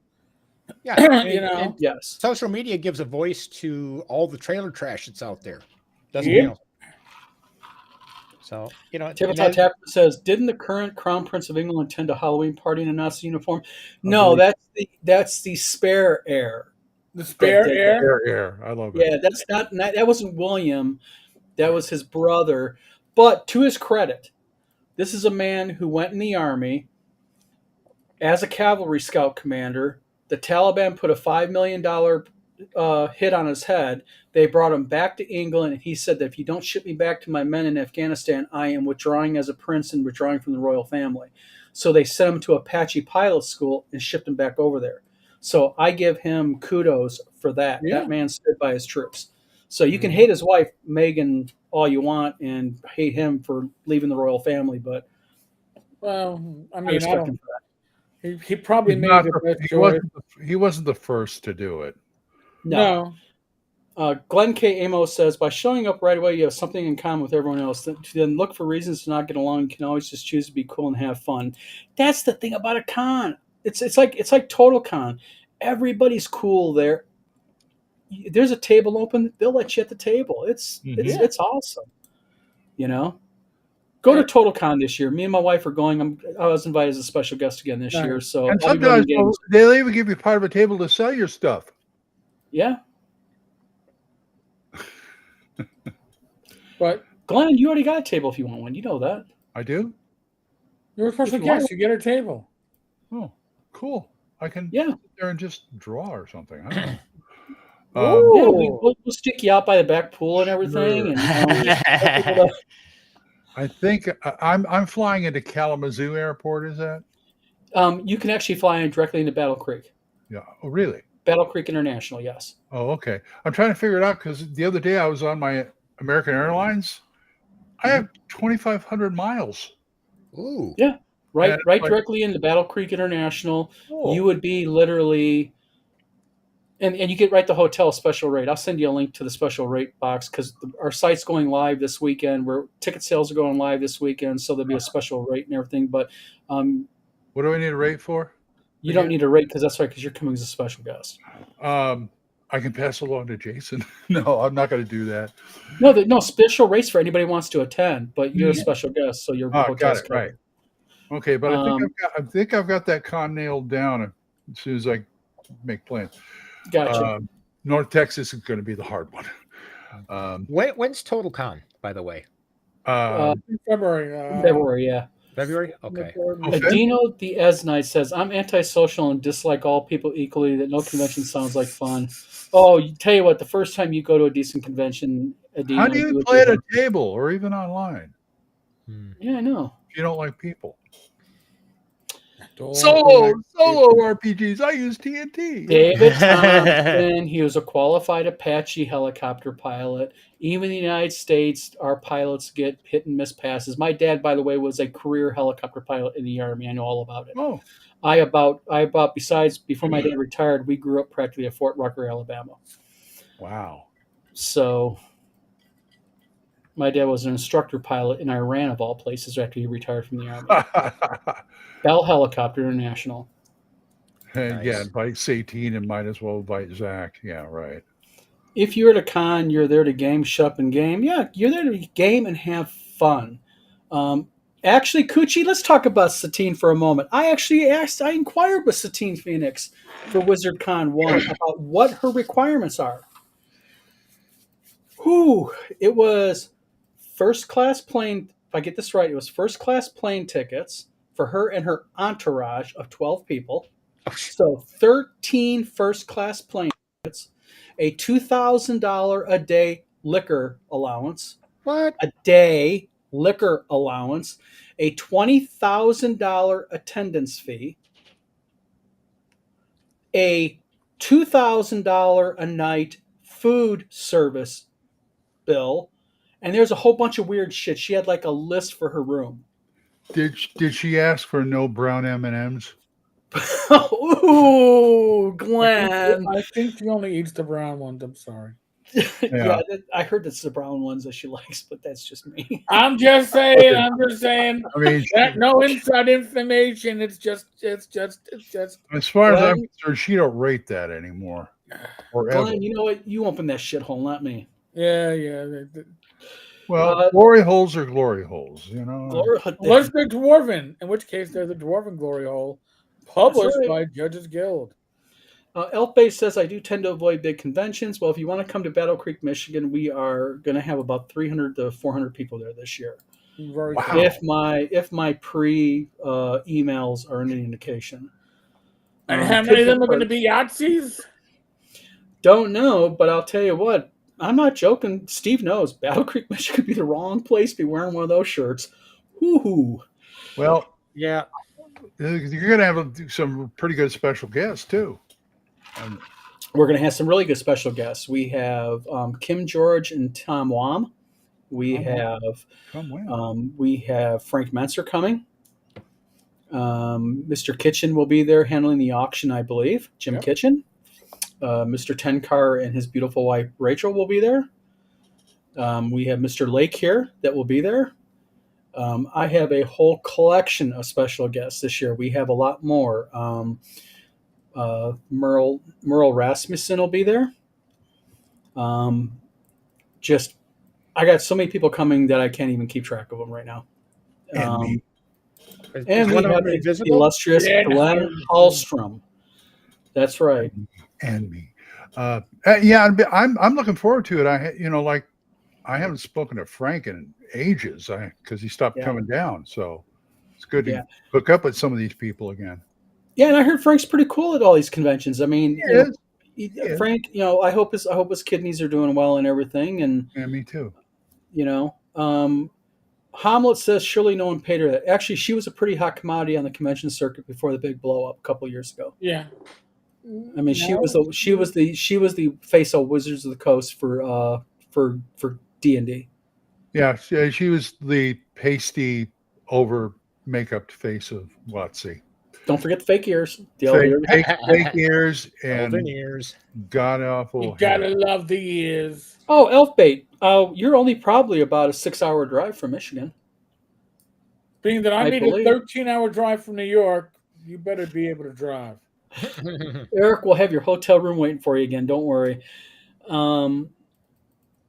D: Yeah,
B: yes.
D: Social media gives a voice to all the trailer trash that's out there. Doesn't So
B: Tabletop Tapper says, "Didn't the current Crown Prince of England attend a Halloween party in a Nazi uniform?" No, that's the spare heir.
C: The spare heir.
A: Spare heir. I love it.
B: Yeah, that's not that wasn't William. That was his brother. But to his credit, this is a man who went in the army as a cavalry scout commander. The Taliban put a $5 million hit on his head. They brought him back to England, and he said that if you don't ship me back to my men in Afghanistan, I am withdrawing as a prince and withdrawing from the royal family. So they sent him to Apache pilot school and shipped him back over there. So I give him kudos for that. Yeah. That man stood by his troops. So you can hate his wife, Megan, all you want and hate him for leaving the royal family, but
C: Well, I
B: I
C: mean, I
B: respect him
C: don't.
B: for that.
C: He probably
A: He's
C: made
A: not
C: the
A: the-
C: best choice.
A: he wasn't the first to do it.
B: No.
C: No.
B: Glenn K. Amos says, by showing up right away, you have something in common with everyone else. Then look for reasons to not get along. You can always just choose to be cool and have fun. That's the thing about a con. It's like Total Con. Everybody's cool there. There's a table open. They'll let you at the table. It's awesome. You know? Go to Total Con this year. Me and my wife are going. I was invited as a special guest again this year. So
A: And
B: I'll be running
A: sometimes
B: games.
A: they'll even give you part of a table to sell your stuff.
B: Yeah.
C: But
B: Glenn, you already got a table if you want one. You know that.
A: I do?
C: you're a special
B: If you want-
C: guest. You get a table.
A: Oh, cool. I can
B: Yeah.
A: sit there and just draw or something. I don't know.
C: Ooh.
B: Yeah, we'll stick you out by the back pool and everything. And
A: I think I'm flying into Kalamazoo Airport. Is that?
B: you can actually fly in directly into Battle Creek.
A: Yeah. Oh, really?
B: Battle Creek International, yes.
A: Oh, okay. I'm trying to figure it out because the other day I was on my American Airlines. I have 2,500 miles.
D: Ooh.
B: Yeah. Right
A: Yeah, it's like-
B: directly into Battle Creek International.
A: Oh.
B: You would be literally and you get right the hotel special rate. I'll send you a link to the special rate box because our site's going live this weekend. Where ticket sales are going live this weekend, so there'll be a special rate and everything. But
A: What do I need a rate for?
B: you don't need a rate because that's right, because you're coming as a special guest.
A: I can pass along to Jason. No, I'm not going to do that.
B: No, special rates for anybody who wants to attend, but you're a special guest, so your
A: Oh,
B: hotel's
A: got it.
B: covered.
A: Right. Okay, but I think I've got that con nailed down as soon as I make plans.
B: Gotcha.
A: North Texas is going to be the hard one.
D: When's Total Con, by the way?
C: February.
B: February, yeah.
D: February? Okay.
A: Okay.
B: Dino the Esnite says, I'm antisocial and dislike all people equally, that no convention sounds like fun. Oh, tell you what, the first time you go to a decent convention, Dino,
A: How do you
B: would
A: play at
B: be-
A: a table or even online
B: Yeah, I know.
A: if you don't like people?
C: Don't
A: Solo
C: like
A: RPGs. I use TNT.
B: David Thompson, he was a qualified Apache helicopter pilot. Even in the United States, our pilots get hit and miss passes. My dad, by the way, was a career helicopter pilot in the Army. I know all about it.
A: Oh,
B: Before my dad retired, we grew up practically at Fort Rucker, Alabama.
A: wow.
B: So my dad was an instructor pilot in Iran, of all places, after he retired from the Army. Bell Helicopter International.
A: And yeah,
D: Nice.
A: invite Satine and might as well invite Zach. Yeah, right.
B: If you're at a con, you're there to game, shop, and game. Yeah, you're there to game and have fun. Actually, Coochie, let's talk about Satine for a moment. I inquired with Satine Phoenix for Wizard Con 1 about what her requirements are. It was first class plane. If I get this right, it was first class plane tickets for her and her entourage of 12 people. So 13 first class plane tickets, a $2,000 a day liquor allowance,
D: What?
B: a day liquor allowance, a $20,000 attendance fee, a $2,000 a night food service bill, and there's a whole bunch of weird shit. She had like a list for her room.
A: Did she ask for no brown M&Ms?
B: Ooh, Glenn.
C: I think she only eats the brown ones. I'm sorry.
B: Yeah, I heard it's the brown ones that she likes, but that's just me.
C: I'm just saying. I'm just saying.
A: I mean,
C: No inside information. It's just.
A: as far as I'm
B: Glenn?
A: concerned, she don't rate that anymore. Or ever.
B: Glenn, you know what? You open that shithole, not me.
C: Yeah.
A: Well, glory holes are glory holes, you know.
C: Unless they're dwarven, in which case they're the dwarven glory hole, published
B: right.
C: by Judges Guild.
B: Elfbase says, I do tend to avoid big conventions. Well, if you want to come to Battle Creek, Michigan, we are going to have about 300 to 400 people there this year.
C: Very
A: Wow.
C: cool.
B: If my pre emails are any indication.
C: And how many of them are going to be Yahtzees?
B: Don't know, but I'll tell you what. I'm not joking. Steve knows. Battle Creek, Michigan could be the wrong place to be wearing one of those shirts. Woo-hoo.
A: Well,
D: Yeah.
A: you're going to have some pretty good special guests too.
B: We're going to have some really good special guests. We have Kim George and Tom Wam. We have
A: Come win.
B: Frank Menser coming. Mr. Kitchen will be there handling the auction, I believe. Jim
C: Yep.
B: Kitchen. Mr. Tenkar and his beautiful wife Rachel will be there. We have Mr. Lake here that will be there. I have a whole collection of special guests this year. We have a lot more. Merle Rasmussen will be there. Just, I got so many people coming that I can't even keep track of them right now.
A: And me.
B: And we
D: one of
B: have
D: them
B: the
D: invisible?
B: illustrious Glenn Hallstrom. That's right.
A: And me. Yeah, I'm looking forward to it. I haven't spoken to Frank in ages because he stopped coming down. So it's good to hook up with some of these people again.
B: Yeah, and I heard Frank's pretty cool at all these conventions. I mean, Frank, I hope his kidneys are doing well and everything. And
A: me too.
B: Hamlet says surely no one paid her that. Actually, she was a pretty hot commodity on the convention circuit before the big blow up a couple years ago.
C: Yeah.
B: I mean, she was the face of Wizards of the Coast for D&D.
A: Yeah, she was the pasty over makeup face of WotC.
B: Don't forget the fake ears.
A: Fake ears and
D: veneers.
A: God awful.
C: You gotta love the ears.
B: Oh, Elfbait. You're only probably about a 6-hour drive from Michigan.
C: Being that I made a 13-hour drive from New York, you better be able to drive.
B: Eric will have your hotel room waiting for you again. Don't worry. Oh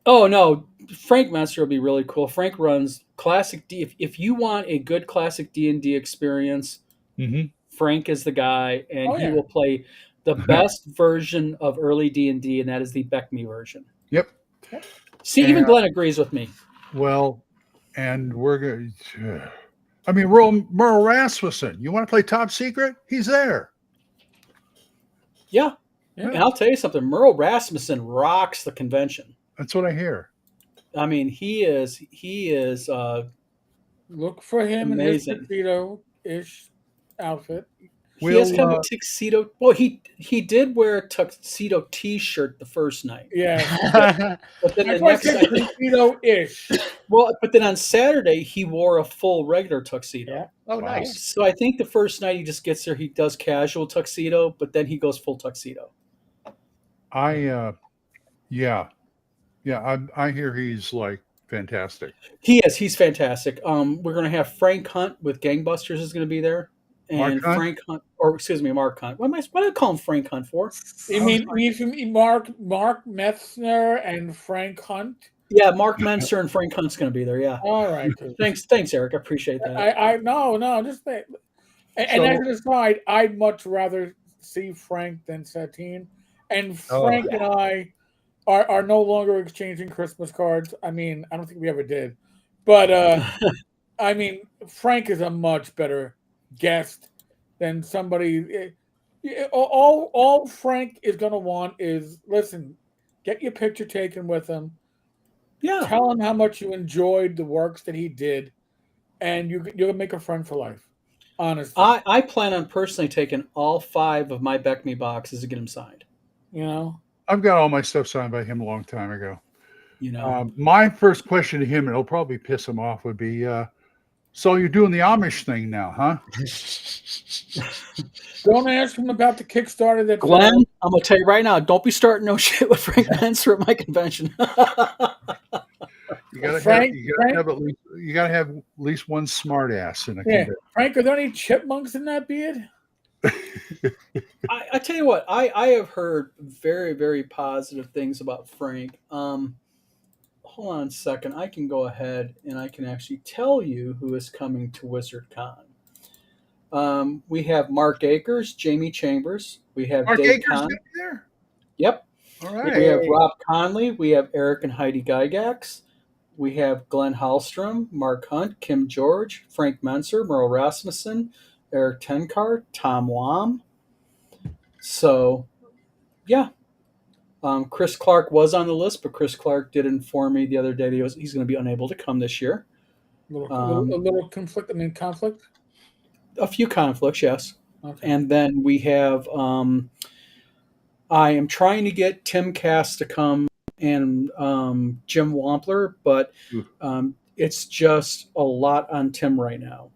B: no, Frank Messer will be really cool. Frank runs classic D. If you want a good classic D&D experience, Frank is the guy, and he will play the best version of early D&D, and that is the Beckme version.
A: Yep.
B: See, even Glenn agrees with me.
A: Well, and we're going to... I mean, Merle Rasmussen. You want to play Top Secret? He's there.
B: Yeah. And I'll tell you something. Merle Rasmussen rocks the convention.
A: That's what I hear.
B: I mean, he is.
C: Look for him
B: amazing.
C: in his tuxedo-ish outfit.
B: He has kind of a tuxedo. Well, he did wear a tuxedo T-shirt the first night.
C: Yeah,
B: but then the next night,
C: tuxedo-ish.
B: Well, but then on Saturday he wore a full regular tuxedo.
C: Yeah.
D: Oh, nice.
B: So I think the first night he just gets there, he does casual tuxedo, but then he goes full tuxedo.
A: I hear he's like fantastic.
B: He is. He's fantastic. We're going to have Frank Hunt with Gangbusters is going to be there. And Mark Hunt. What do I call him Frank Hunt for?
C: You mean Mark Metzner and Frank Hunt?
B: Yeah, Mark Menser and Frank Hunt's going to be there. Yeah.
C: All right.
B: Thanks, Eric. I appreciate that.
C: Just think. And as an aside, I'd much rather see Frank than Satine. And Frank and I are no longer exchanging Christmas cards. I mean, I don't think we ever did. But I mean, Frank is a much better guest than somebody. All Frank is going to want is, listen, get your picture taken with him.
B: Yeah.
C: Tell him how much you enjoyed the works that he did, and you'll make a friend for life. Honestly.
B: I plan on personally taking all 5 of my Beckme boxes to get them signed.
A: I've got all my stuff signed by him a long time ago. My first question to him, and it'll probably piss him off, would be, so you're doing the Amish thing now, huh?
C: Don't ask him about the Kickstarter. That
B: Glenn, I'm going to tell you right now, don't be starting no shit with Frank Menser at my convention.
A: You gotta have at least one smart ass in a convention.
C: Frank, are there any chipmunks in that beard?
B: I tell you what, I have heard very, very positive things about Frank. Hold on a second. I can go ahead and I can actually tell you who is coming to WizardCon. We have Mark Akers, Jamie Chambers. We have
A: Mark
B: Dave
A: Akers
B: Con.
A: there?
B: Yep.
A: All right.
B: We have Rob Conley. We have Eric and Heidi Gygax. We have Glenn Hallstrom, Mark Hunt, Kim George, Frank Menser, Merle Rasmussen, Eric Tenkar, Tom Wam. So, yeah. Chris Clark was on the list, but Chris Clark did inform me the other day that he's going to be unable to come this year.
C: A little conflict. Conflict?
B: A few conflicts, yes.
C: Okay.
B: And then we have I am trying to get Tim Cass to come and Jim Wampler, but it's just a lot on Tim right now.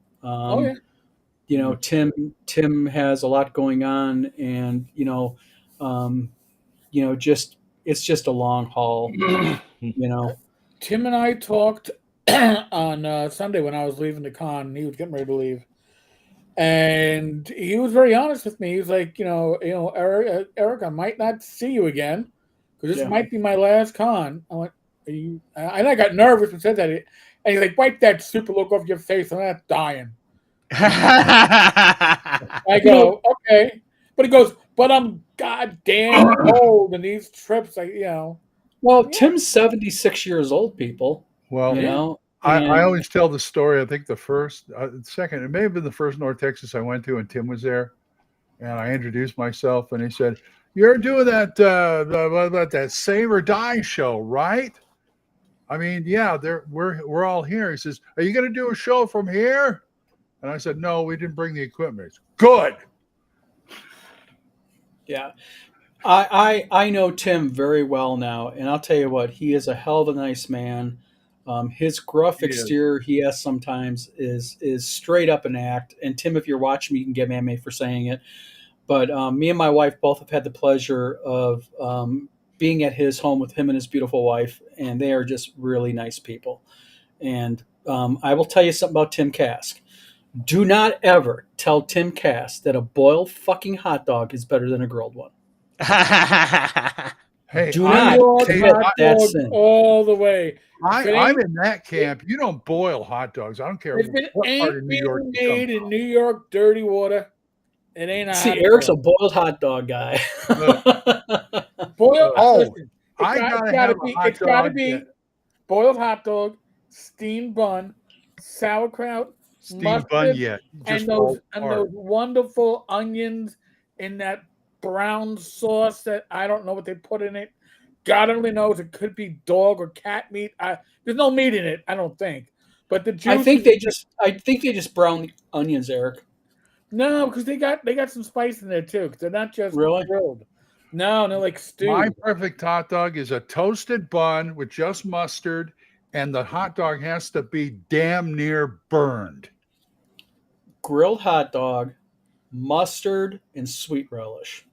B: you know, Tim has a lot going on, and just it's just a long haul. You know,
C: Tim and I talked on Sunday when I was leaving the con. And he was getting ready to leave, and he was very honest with me. He was like, Eric, I might not see you again because this might be my last con. I went, are you? And I got nervous and said that. And he's like, wipe that super look off your face. I'm not dying. I go, okay. But he goes, but I'm goddamn old, and these trips,
B: Well, Tim's 76 years old, people.
A: Well, I always tell the story. I think the second, it may have been the first North Texas I went to, and Tim was there, and I introduced myself, and he said, "You're doing that that Save or Die show, right?" I mean, yeah, we're all here. He says, "Are you going to do a show from here?" And I said, "No, we didn't bring the equipment." It's good.
B: Yeah. I know Tim very well now, and I'll tell you what, he is a hell of a nice man. His gruff exterior he has sometimes is straight up an act. And Tim, if you're watching me, you can get mad at me for saying it. But me and my wife both have had the pleasure of being at his home with him and his beautiful wife, and they are just really nice people. And I will tell you something about Tim Kask. Do not ever tell Tim Kask that a boiled fucking hot dog is better than a grilled one.
A: Hey,
B: do not commit that sin
C: all the way.
A: I'm in that camp. You don't boil hot dogs. I don't care
C: what part of New York made in New York dirty water. It ain't a
B: See, Eric's a boiled hot dog guy.
C: Boiled.
A: It's
C: gotta be boiled hot dog, steamed bun, sauerkraut, mustard, and those wonderful onions in that brown sauce that I don't know what they put in it. God only knows. It could be dog or cat meat. There's no meat in it, I don't think. But the juice.
B: I think they just brown the onions, Eric.
C: No, because they got some spice in there too. They're not just grilled. No, they're like stewed.
A: My perfect hot dog is a toasted bun with just mustard, and the hot dog has to be damn near burned.
B: Grilled hot dog, mustard, and sweet relish.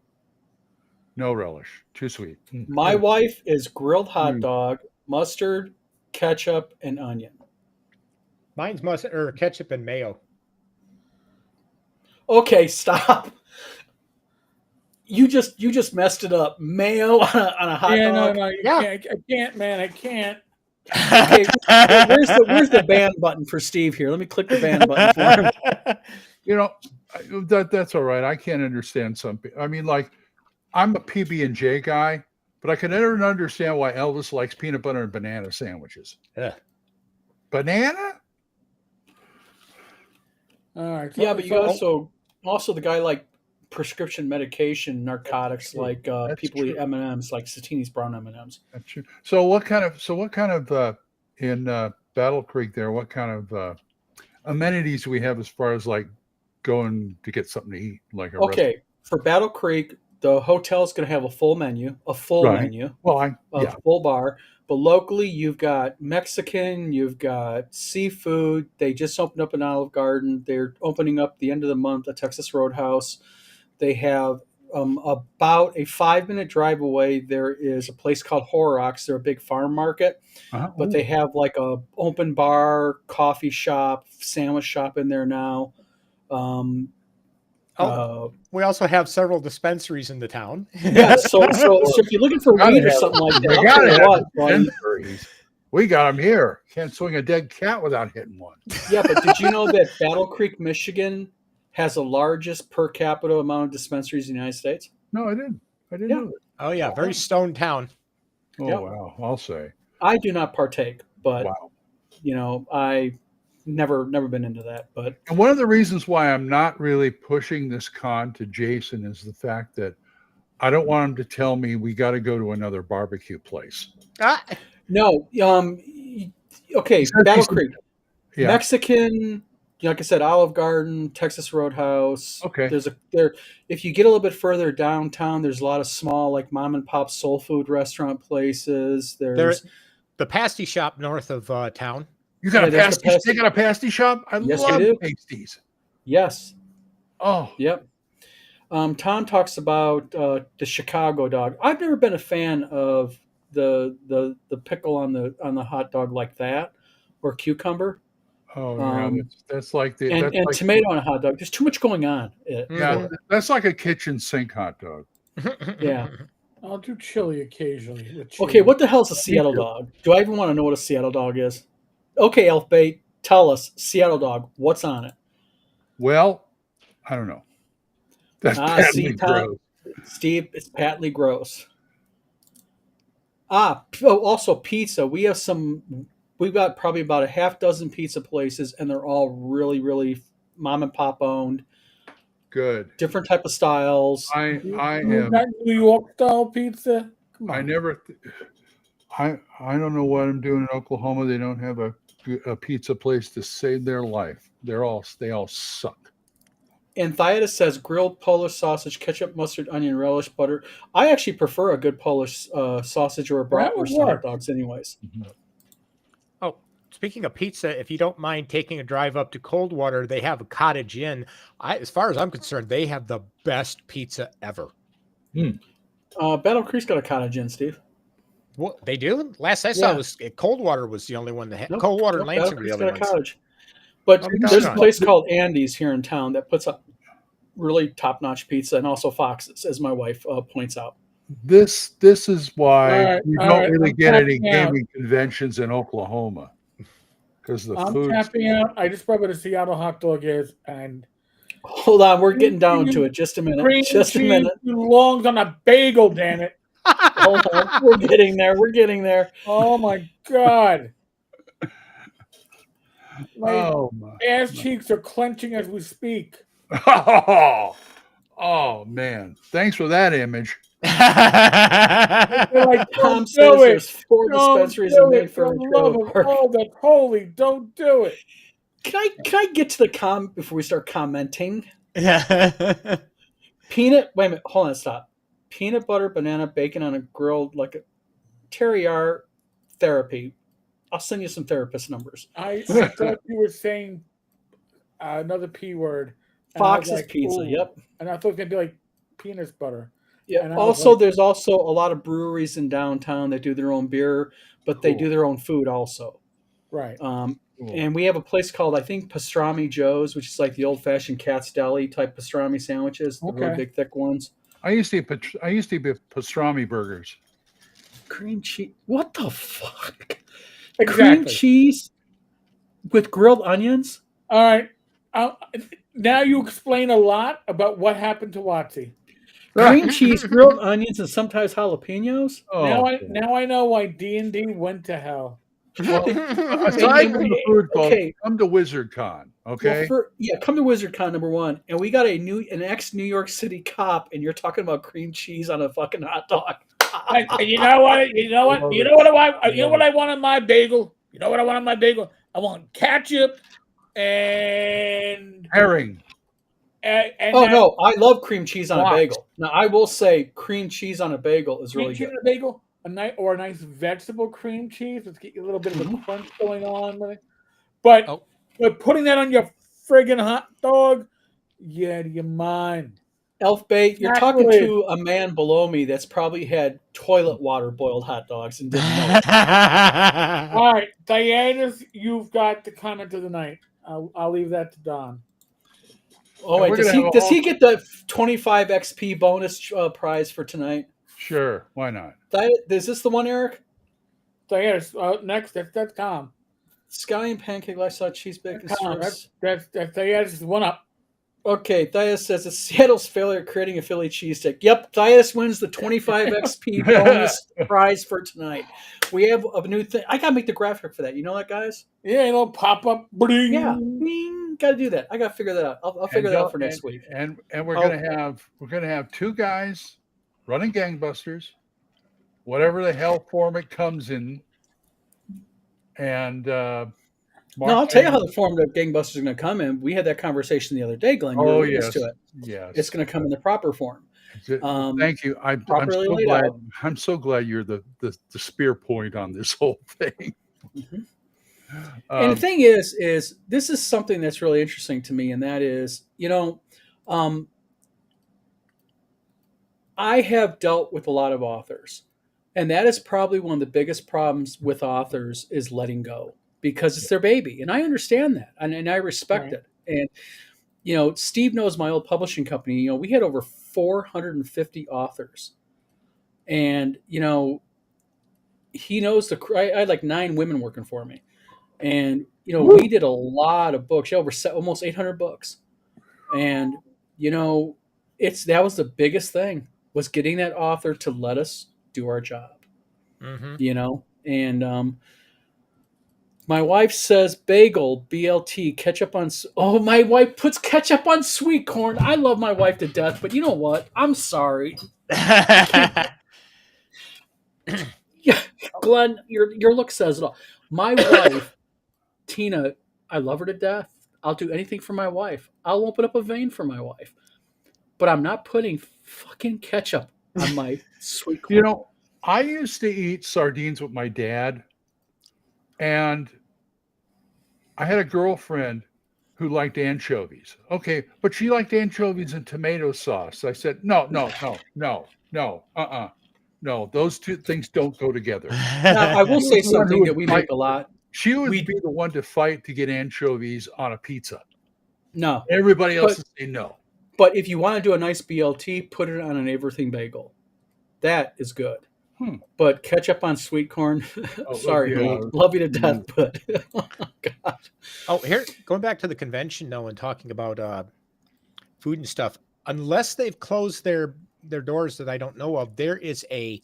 A: No relish. Too sweet.
B: My wife is grilled hot dog, mustard, ketchup, and onion.
D: Mine's mustard or ketchup and mayo.
B: Okay, stop. You just messed it up. Mayo on a hot dog.
C: No, I can't, man. I can't.
B: Okay, where's the ban button for Steve here? Let me click the ban button for him.
A: You know, that's all right. I can't understand some people. I mean, like, I'm a PB&J guy, but I can never understand why Elvis likes peanut butter and banana sandwiches.
D: Yeah.
A: Banana?
C: All right.
B: Yeah, but you also the guy like prescription medication, narcotics, like people eat M&Ms, like Satini's brown M&Ms.
A: That's true. So what kind of in Battle Creek there? What kind of amenities do we have as far as like going to get something to eat? Like
B: for Battle Creek, the hotel is going to have a full menu, full bar. But locally, you've got Mexican, you've got seafood. They just opened up an Olive Garden. They're opening up the end of the month a Texas Roadhouse. They have about a 5-minute drive away. There is a place called Horrocks. They're a big farm market, but they have like a open bar, coffee shop, sandwich shop in there now.
D: We also have several dispensaries in the town.
B: Yeah, so if you're looking for weed or something like that,
A: we got them here. Can't swing a dead cat without hitting one.
B: Yeah, but did you know that Battle Creek, Michigan, has the largest per capita amount of dispensaries in the United States?
A: No, I didn't. I didn't know that.
D: Oh yeah, very stone town.
A: Oh wow, I'll say.
B: I do not partake, but I never been into that. But
A: and one of the reasons why I'm not really pushing this con to Jason is the fact that I don't want him to tell me we got to go to another barbecue place.
B: No, okay, Battle Creek, Mexican. Like I said, Olive Garden, Texas Roadhouse.
A: Okay.
B: If you get a little bit further downtown, there's a lot of small, like mom and pop soul food restaurant places. There's
D: the pasty shop north of town.
A: You got a pasty? They got a pasty shop? I love pasties.
B: Yes.
A: Oh,
B: Yep. Tom talks about the Chicago dog. I've never been a fan of the pickle on the hot dog like that, or cucumber,
A: oh yeah. That's like
B: and tomato on a hot dog. There's too much going on.
A: yeah. That's like a kitchen sink hot dog.
B: Yeah.
C: I'll do chili occasionally. With cheese.
B: Okay, what the hell's a Seattle
A: too.
B: dog? Do I even want to know what a Seattle dog is? Okay, Elf Bait, tell us, Seattle dog, what's on it?
A: Well, I don't know. That's patently gross.
B: Steve, it's patently gross. Also pizza. We've got probably about a half dozen pizza places, and they're all really, really mom and pop owned.
A: Good.
B: Different type of styles.
A: I
C: You
A: am.
C: got New York style pizza. Come on.
A: I never. I don't know what I'm doing in Oklahoma. They don't have a pizza place to save their life. They all suck.
B: And Thaitis says grilled Polish sausage, ketchup, mustard, onion, relish, butter. I actually prefer a good Polish sausage or a bratwurst to hot dogs, anyways.
A: Mm-hmm.
D: Oh, speaking of pizza, if you don't mind taking a drive up to Coldwater, they have a Cottage Inn. As far as I'm concerned, they have the best pizza ever.
B: Battle Creek's got a Cottage Inn, Steve.
D: What they do? Last I saw was Coldwater was the only one that had Coldwater and Lansing were the other ones.
B: Cottage. But there's a
D: not.
B: place called Andy's here in town that puts up really top-notch pizza, and also Fox's, as my wife points out.
A: This is why you
C: all
A: don't
C: right,
A: really
C: I'm
A: get any
C: tapping out.
A: gaming conventions in Oklahoma because the
C: I'm
A: food.
C: tapping out. I just read what a Seattle hot dog is, and
B: Hold on, we're getting down to it. Just a minute.
C: cream
B: Just a
C: cheese
B: minute.
C: belongs on a bagel. Damn it!
B: Hold on. We're getting there. We're getting there.
C: Oh my god! My
A: my.
C: ass cheeks are clenching as we speak.
A: Oh man! Thanks for that image.
C: They're like,
B: Tom
C: don't
B: says
C: do it.
B: there's 4
C: Don't
B: dispensaries
C: do
B: in
C: it.
B: Maine
C: For
B: for
C: the
B: a
C: love
B: trailer
C: of
B: park.
C: all that's holy, don't do it.
B: Can I get to the comment before we start commenting?
D: Yeah.
B: Wait a minute, hold on, stop. Peanut butter, banana, bacon on a grilled like a teriyaki therapy. I'll send you some therapist numbers.
C: I thought you were saying another P word. and I was
B: Fox's
C: like,
B: Pizza,
C: ooh.
B: yep.
C: And I thought it was gonna be like peanut butter.
B: Yeah.
C: And I was
B: Also,
C: like-
B: there's also a lot of breweries in downtown that do their own beer, but they
A: Cool.
B: do their own food also.
C: Right.
A: Cool.
B: And we have a place called, I think, Pastrami Joe's, which is like the old-fashioned Cat's Deli type pastrami sandwiches, the really
C: Okay.
B: big, thick ones.
A: I used to eat pastrami burgers.
B: Cream cheese. What the fuck?
C: Exactly.
B: Cream cheese with grilled onions?
C: All right. Now you explain a lot about what happened to Watsy.
B: Cream cheese, grilled onions, and sometimes jalapenos?
A: Oh,
C: Now I know why D&D went to hell.
A: aside from the food, folks,
B: Okay.
A: come to WizardCon, okay?
B: Well, come to WizardCon #1, and we got an ex-New York City cop, and you're talking about cream cheese on a fucking hot dog.
C: You know what? You know what? You know what I want? You know what I want on my bagel? You know what I want on my bagel? I want ketchup and
A: Herring.
B: No, I love cream cheese on a bagel. Now, I will say cream cheese on a bagel is really
C: cream
B: good.
C: cheese on a bagel, a nice vegetable cream cheese. Let's get you a little bit of a crunch going on with it. But putting that on your friggin' hot dog, yeah, do you mind?
B: Elf Bait, you're
C: Exactly.
B: talking to a man below me that's probably had toilet water boiled hot dogs and didn't know it.
C: All right, Diana, you've got the comment of the night. I'll leave that to Don.
B: Oh, wait, does he get the 25 XP bonus prize for tonight?
A: Sure, why not?
B: Is this the one, Eric?
C: Diana, next, that's Tom.
B: Sky and Pancake Lifestyle Cheese Bacon Strips.
C: That's Diana's one up.
B: Okay, Thias says it's Seattle's failure at creating a Philly cheesesteak. Yep, Thias wins the 25 XP bonus prize for tonight. We have a new thing. I gotta make the graphic for that. You know that, guys?
C: Yeah, it'll pop up. Bling.
B: Yeah, bing. Gotta do that. I gotta figure that out. I'll figure that out for next week.
A: And we're gonna have 2 guys running gangbusters, whatever the hell form it comes in, and.
B: I'll tell you how the form of Gangbusters is going to come in. We had that conversation the other day, Glenn. You were witness to it.
A: Yes.
B: It's going to come in the proper form.
A: Thank you. I'm so glad you're the spear point on this whole thing.
B: Mm-hmm. And the thing is this is something that's really interesting to me, and that is, Um, I have dealt with a lot of authors, and that is probably one of the biggest problems with authors is letting go because it's their baby, and I understand that, and I respect
C: Right.
B: it. And Steve knows my old publishing company. We had over 450 authors, and he knows I had like 9 women working for me, and we did a lot of books, over almost 800 books, and that was the biggest thing was getting that author to let us do our job. And my wife says bagel, BLT, ketchup on. Oh, my wife puts ketchup on sweet corn. I love my wife to death, but you know what? I'm sorry. Yeah, Glenn, your look says it all. My wife, Tina, I love her to death. I'll do anything for my wife. I'll open up a vein for my wife. But I'm not putting fucking ketchup on my sweet corn.
A: I used to eat sardines with my dad, and I had a girlfriend who liked anchovies. Okay, but she liked anchovies and tomato sauce. I said, no, no, those two things don't go together.
B: Now, I will say something that we make a lot.
A: She would be the one to fight to get anchovies on a pizza.
B: No.
A: Everybody else would say no.
B: But if you want to do a nice BLT, put it on an everything bagel. That is good. But ketchup on sweet corn, sorry, love you to death, but oh, God.
D: Oh, here, going back to the convention though and talking about food and stuff, unless they've closed their doors that I don't know of, there is a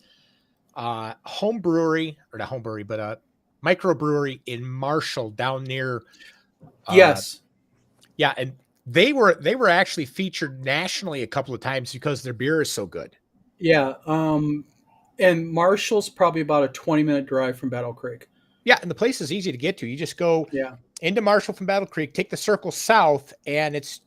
D: home brewery, or not home brewery, but a microbrewery in Marshall down near.
B: Yes.
D: Yeah, and they were actually featured nationally a couple of times because their beer is so good.
B: Yeah. And Marshall's probably about a 20-minute drive from Battle Creek.
D: Yeah, and the place is easy to get to. You just go into Marshall from Battle Creek, take the circle south, and it's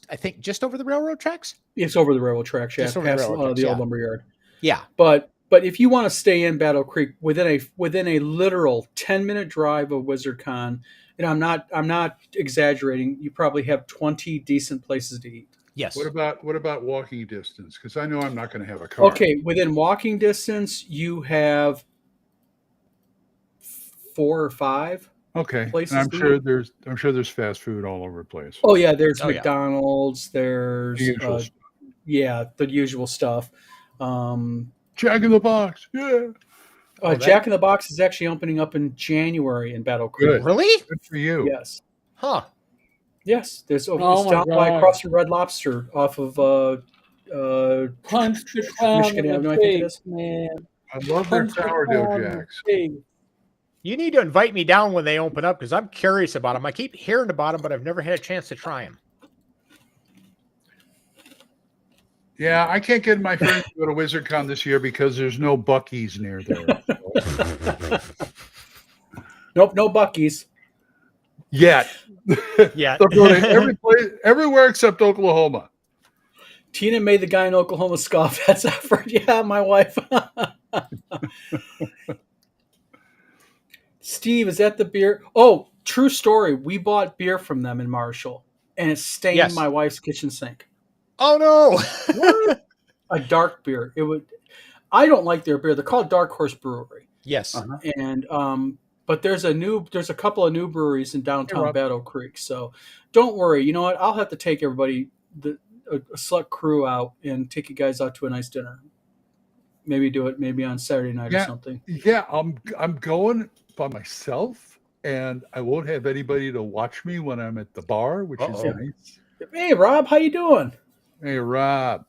D: I think just over the railroad tracks.
B: It's over the railroad tracks, yeah, past the old lumber yard.
D: Yeah.
B: But if you want to stay in Battle Creek within a literal 10-minute drive of WizardCon, I'm not exaggerating, you probably have 20 decent places to eat.
D: Yes.
A: What about walking distance? Because I know I'm not going to have a car.
B: Okay, within walking distance, you have 4 or 5.
A: Okay,
B: places.
A: And I'm sure there's fast food all over the place.
B: Oh yeah, there's McDonald's. There's
A: the
B: usual stuff.
A: Jack in the Box, yeah.
B: Jack in the Box is actually opening up in January in Battle Creek.
A: Good.
D: Really?
A: Good for you.
B: Yes.
D: Huh.
B: Yes, there's down by across from Red Lobster off of
C: Punch the clown
B: Michigan
C: in
B: Avenue,
C: the
B: I think it
C: face,
B: is.
C: man.
A: I love their sourdough jacks.
D: You need to invite me down when they open up because I'm curious about them. I keep hearing about them, but I've never had a chance to try them.
A: Yeah, I can't get my friends to go to WizardCon this year because there's no Buc-ee's near there.
B: Nope, no Buc-ee's.
A: Yet.
D: Yeah.
A: They're going everywhere except Oklahoma.
B: Tina made the guy in Oklahoma scoff. That's effort. Yeah, my wife. Steve, is that the beer? Oh, true story. We bought beer from them in Marshall, and it stained my wife's kitchen sink.
D: Oh no!
B: A dark beer. I don't like their beer. They're called Dark Horse Brewery.
D: Yes.
B: And but there's a couple of new breweries in downtown Battle Creek. So don't worry. You know what? I'll have to take everybody, a select crew out, and take you guys out to a nice dinner. Maybe do it on Saturday night or something.
A: Yeah, I'm going by myself, and I won't have anybody to watch me when I'm at the bar, which is nice.
B: Hey, Rob, how you doing?
A: Hey, Rob,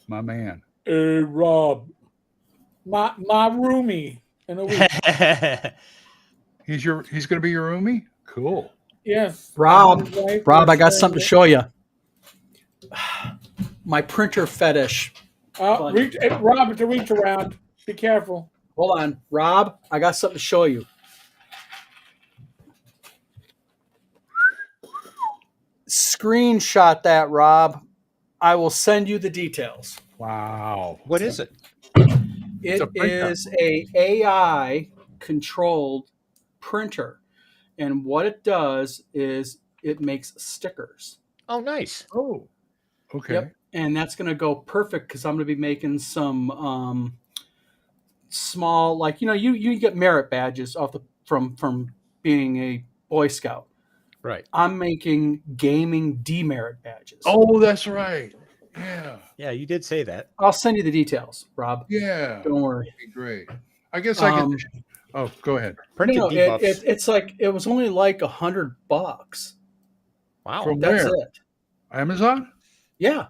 A: my man.
C: Hey, Rob, my roomie in a week.
A: He's going to be your roomie? Cool.
C: Yes.
B: Rob, I got something to show you. My printer fetish.
C: Rob, to reach around. Be careful.
B: Hold on. Rob, I got something to show you. Screenshot that, Rob. I will send you the details.
A: Wow.
D: What is it?
B: It is a AI controlled printer. And what it does is it makes stickers.
D: Oh, nice.
A: Oh. Okay.
B: Yep. And that's going to go perfect because I'm going to be making some small, like, you get merit badges from being a Boy Scout.
D: Right.
B: I'm making gaming demerit badges.
A: Oh, that's right. Yeah.
D: Yeah, you did say that.
B: I'll send you the details, Rob.
A: Yeah.
B: Don't worry.
A: That'd be great. I guess I could. Oh, go ahead.
D: Printed
B: No,
D: debuffs.
B: it's like it was only like $100.
D: Wow.
A: From
B: That's
A: where?
B: it.
A: Amazon?
B: Yeah.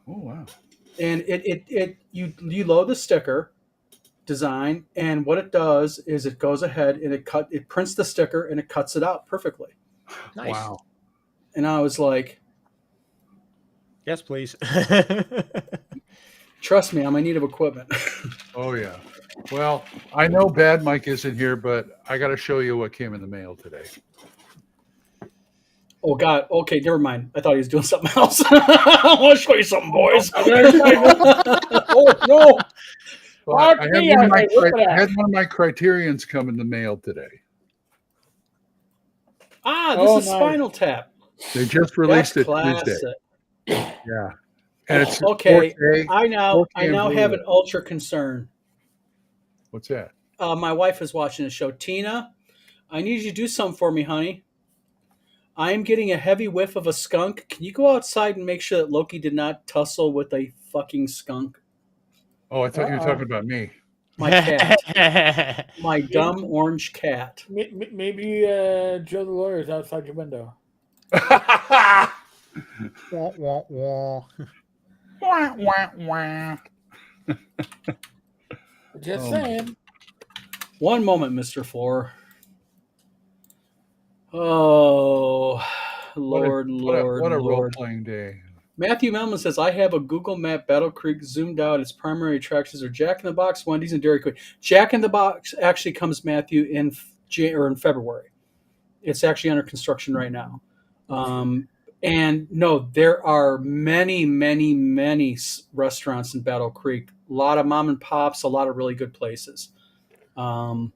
A: Oh, wow.
B: And you load the sticker design, and what it does is it goes ahead and it prints the sticker and it cuts it out perfectly.
D: Nice.
A: Wow.
B: And I was like,
D: Yes, please.
B: trust me, I'm in need of equipment.
A: Oh, yeah. Well, I know Bad Mike isn't here, but I got to show you what came in the mail today.
B: Oh God. Okay, never mind. I thought he was doing something else. I want to show you something, boys. Oh no.
A: Well, I had one of my criterions come in the mail today.
B: This is Spinal Tap.
A: They just released
B: That's
A: it
B: classic.
A: Tuesday. Yeah. And it's
B: Okay.
A: 4K,
B: I now
A: 4K
B: have an ultra concern.
A: What's that?
B: My wife is watching the show. Tina, I need you to do something for me, honey. I am getting a heavy whiff of a skunk. Can you go outside and make sure that Loki did not tussle with a fucking skunk?
A: Oh, I thought you were talking about me.
B: My cat. My dumb orange cat.
C: Maybe Joe the lawyer is outside your window.
D: Wah, wah, wah.
A: Wah, wah, wah.
C: Just saying.
B: One moment, Mr. Floor. Oh, Lord.
A: What a role-playing day.
B: Matthew Melman says, I have a Google Map Battle Creek zoomed out. Its primary attractions are Jack in the Box, Wendy's, and Dairy Queen. Jack in the Box actually comes, Matthew, in February. It's actually under construction right now. And no, there are many, many, many restaurants in Battle Creek. A lot of mom and pops, a lot of really good places. Really,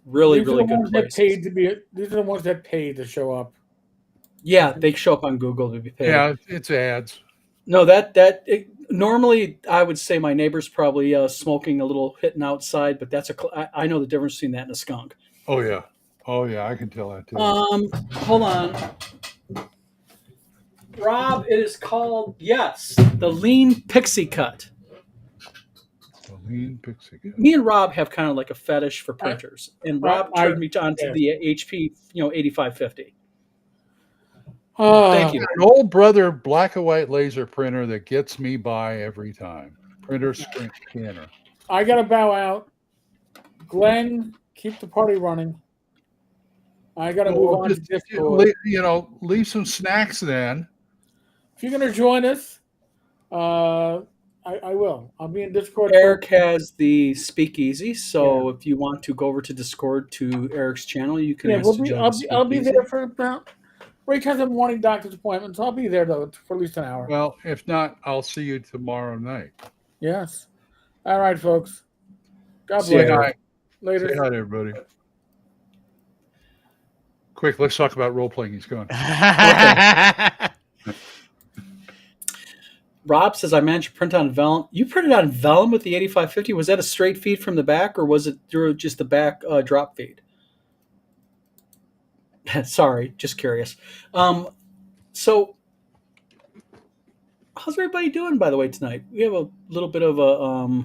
B: really good places.
C: These are the ones that paid to show up.
B: Yeah, they show up on Google to be paid.
A: Yeah, it's ads.
B: No, normally I would say my neighbor's probably smoking a little, hitting outside, but I know the difference between that and a skunk.
A: Oh yeah, I can tell that too.
B: Hold on, Rob. It is called the Lean Pixie Cut.
A: The Lean Pixie Cut.
B: Me and Rob have kind of like a fetish for printers, and Rob turned me on to the HP 8550. Thank you.
A: An old brother black and white laser printer that gets me by every time. Printer scanner.
C: I gotta bow out. Glenn, keep the party running. I gotta move on to Discord.
A: Leave some snacks then.
C: If you're gonna join us, I will. I'll be in Discord.
B: Eric has the speakeasy, so if you want to go over to Discord to Eric's channel, you can.
C: I'll be there for about. Ray has a morning doctor's appointment, so I'll be there though for at least an hour.
A: Well, if not, I'll see you tomorrow night.
C: Yes. All right, folks. God bless.
A: Say hi.
C: Later.
A: Say hi to everybody. Quick, let's talk about role playing. He's gone.
B: Rob says, I managed to print on vellum. You printed on vellum with the 8550. Was that a straight feed from the back, or was it just the back drop feed? Sorry, just curious. So, how's everybody doing, by the way, tonight? We have a little bit of a...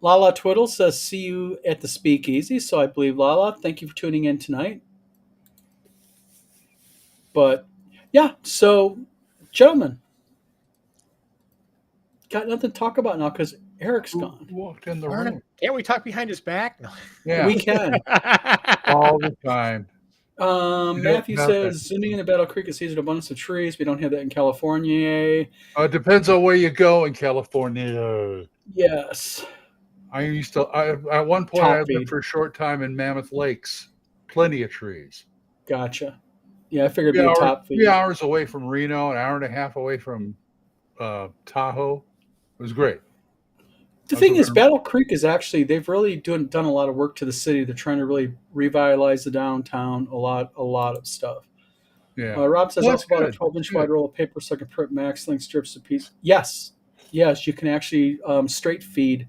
B: Lala Twiddle says, see you at the speakeasy. So I believe, Lala, thank you for tuning in tonight. But, yeah, so, gentlemen, got nothing to talk about now because Eric's gone.
A: Walked in the room.
D: Can't we talk behind his back? No.
A: Yeah,
B: we can.
A: All the time.
B: Matthew says, zooming into Battle Creek is an abundance of trees. We don't have that in California.
A: It depends on where you go in California.
B: Yes.
A: At one point, I lived for a short time in Mammoth Lakes. Plenty of trees.
B: Gotcha. Yeah, I figured it'd be a top feed.
A: 3 hours away from Reno, an hour and a half away from Tahoe. It was great.
B: The thing is, Battle Creek is actually, they've really done a lot of work to the city. They're trying to really revitalize the downtown, a lot of stuff.
A: Yeah.
B: Rob says
A: Well,
B: also
A: that's
B: about a
A: good.
B: 12-inch
A: Good.
B: wide roll of paper so I can print max length strips of piece. Yes, you can actually straight feed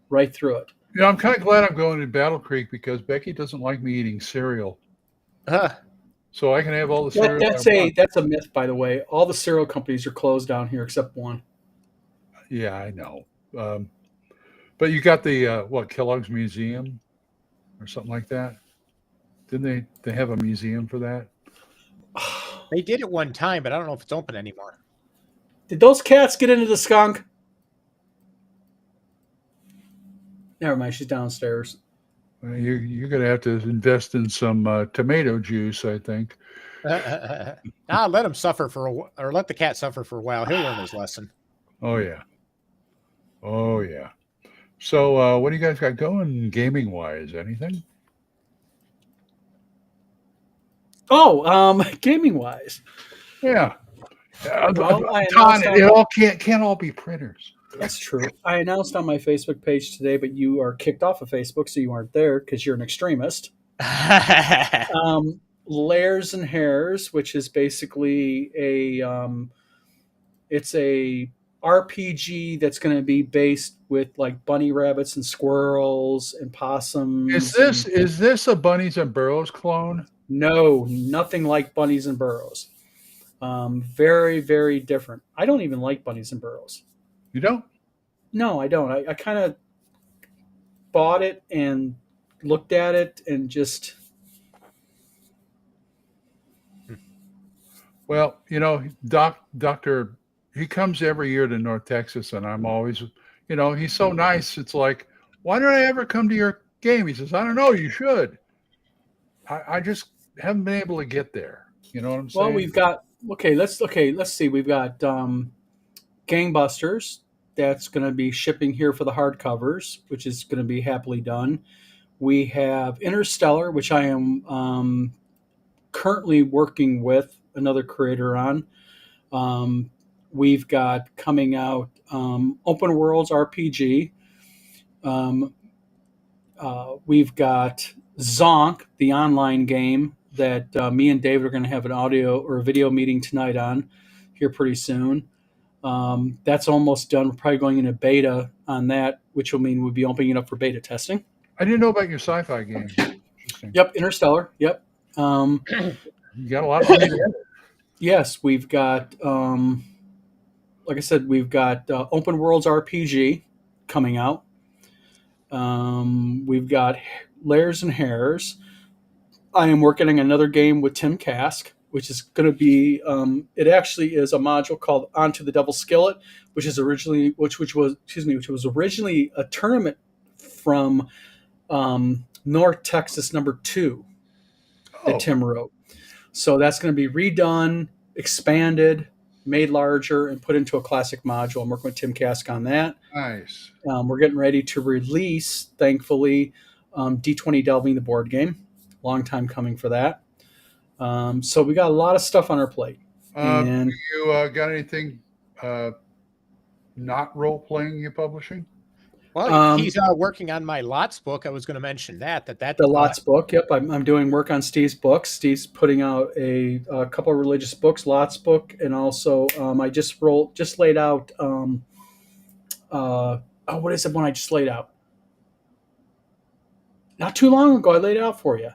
B: right through it.
A: Yeah, I'm kind of glad I'm going to Battle Creek because Becky doesn't like me eating cereal, so I can have all the cereal I want.
B: That's a myth, by the way. All the cereal companies are closed down here except one.
A: Yeah, I know. But you got the Kellogg's Museum or something like that? Didn't they have a museum for that?
D: They did it one time, but I don't know if it's open anymore.
B: Did those cats get into the skunk? Never mind, she's downstairs.
A: You're going to have to invest in some tomato juice, I think.
D: I'll let him suffer or let the cat suffer for a while. He'll learn his lesson.
A: Oh yeah. Oh yeah. So what do you guys got going gaming wise? Anything?
B: Oh, gaming wise.
A: Yeah.
B: Well,
A: Todd, it all can't all be printers.
B: That's true. I announced on my Facebook page today, but you are kicked off of Facebook, so you aren't there because you're an extremist. Layers and Hairs, which is basically it's a RPG that's going to be based with like bunny rabbits and squirrels and possums.
A: Is this a Bunnies and Burrows clone?
B: No, nothing like Bunnies and Burrows. Very, very different. I don't even like Bunnies and Burrows.
A: You don't?
B: No, I don't. I kind of bought it and looked at it and just.
A: Well, Doctor, he comes every year to North Texas, and I'm always, he's so nice. It's like, why don't I ever come to your game? He says, I don't know. You should. I just haven't been able to get there. You know what I'm saying?
B: Well, we've got let's see. We've got Gangbusters. That's going to be shipping here for the hardcovers, which is going to be happily done. We have Interstellar, which I am currently working with another creator on. We've got coming out Open Worlds RPG. We've got Zonk, the online game that me and David are going to have an audio or a video meeting tonight on here pretty soon. That's almost done. We're probably going into beta on that, which will mean we'll be opening it up for beta testing.
A: I didn't know about your sci-fi game.
B: Yep, Interstellar. Yep.
A: You got a lot of money together.
B: Yes, we've got, like I said, we've got Open Worlds RPG coming out. We've got Layers and Hairs. I am working on another game with Tim Kask, which is going to be. It actually is a module called Onto the Devil's Skillet, which was originally a tournament from North Texas #2 that Tim wrote. So that's going to be redone, expanded, made larger, and put into a classic module. I'm working with Tim Kask on that.
A: Nice.
B: We're getting ready to release, thankfully, D20 Delving, the board game. Long time coming for that. So we got a lot of stuff on our plate. And
A: you got anything not role-playing you're publishing?
D: Well, he's working on my Lots book. I was going to mention that
B: the Lots book. Yep, I'm doing work on Steve's books. Steve's putting out a couple of religious books, Lots book, and also I just laid out. What is the one I just laid out? Not too long ago, I laid it out for you.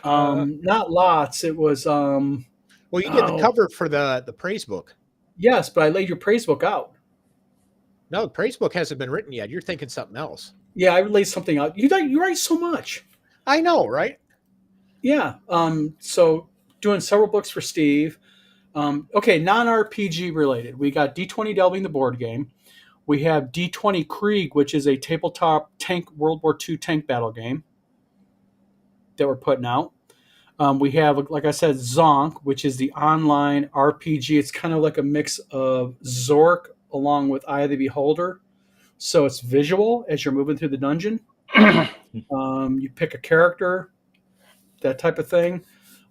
B: Not Lots. It was.
D: Well, you did the cover for the praise book.
B: Yes, but I laid your praise book out.
D: No, the praise book hasn't been written yet. You're thinking something else.
B: Yeah, I laid something out. You write so much.
D: I know, right?
B: Yeah. So doing several books for Steve. Okay, non-RPG related. We got D20 Delving, the board game. We have D20 Krieg, which is a tabletop World War II tank battle game that we're putting out. We have, like I said, Zonk, which is the online RPG. It's kind of like a mix of Zork along with Eye of the Beholder. So it's visual as you're moving through the dungeon. You pick a character, that type of thing.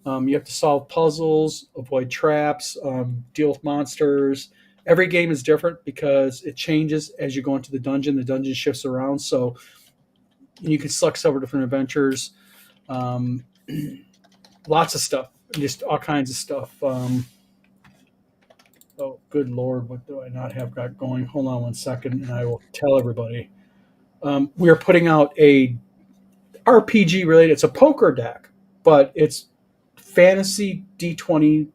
B: You have to solve puzzles, avoid traps, deal with monsters. Every game is different because it changes as you go into the dungeon. The dungeon shifts around, so you can select several different adventures. Lots of stuff. just all kinds of stuff. Oh, good Lord, what do I not have got going? Hold on one second, and I will tell everybody. We are putting out a RPG related. It's a poker deck, but it's fantasy D20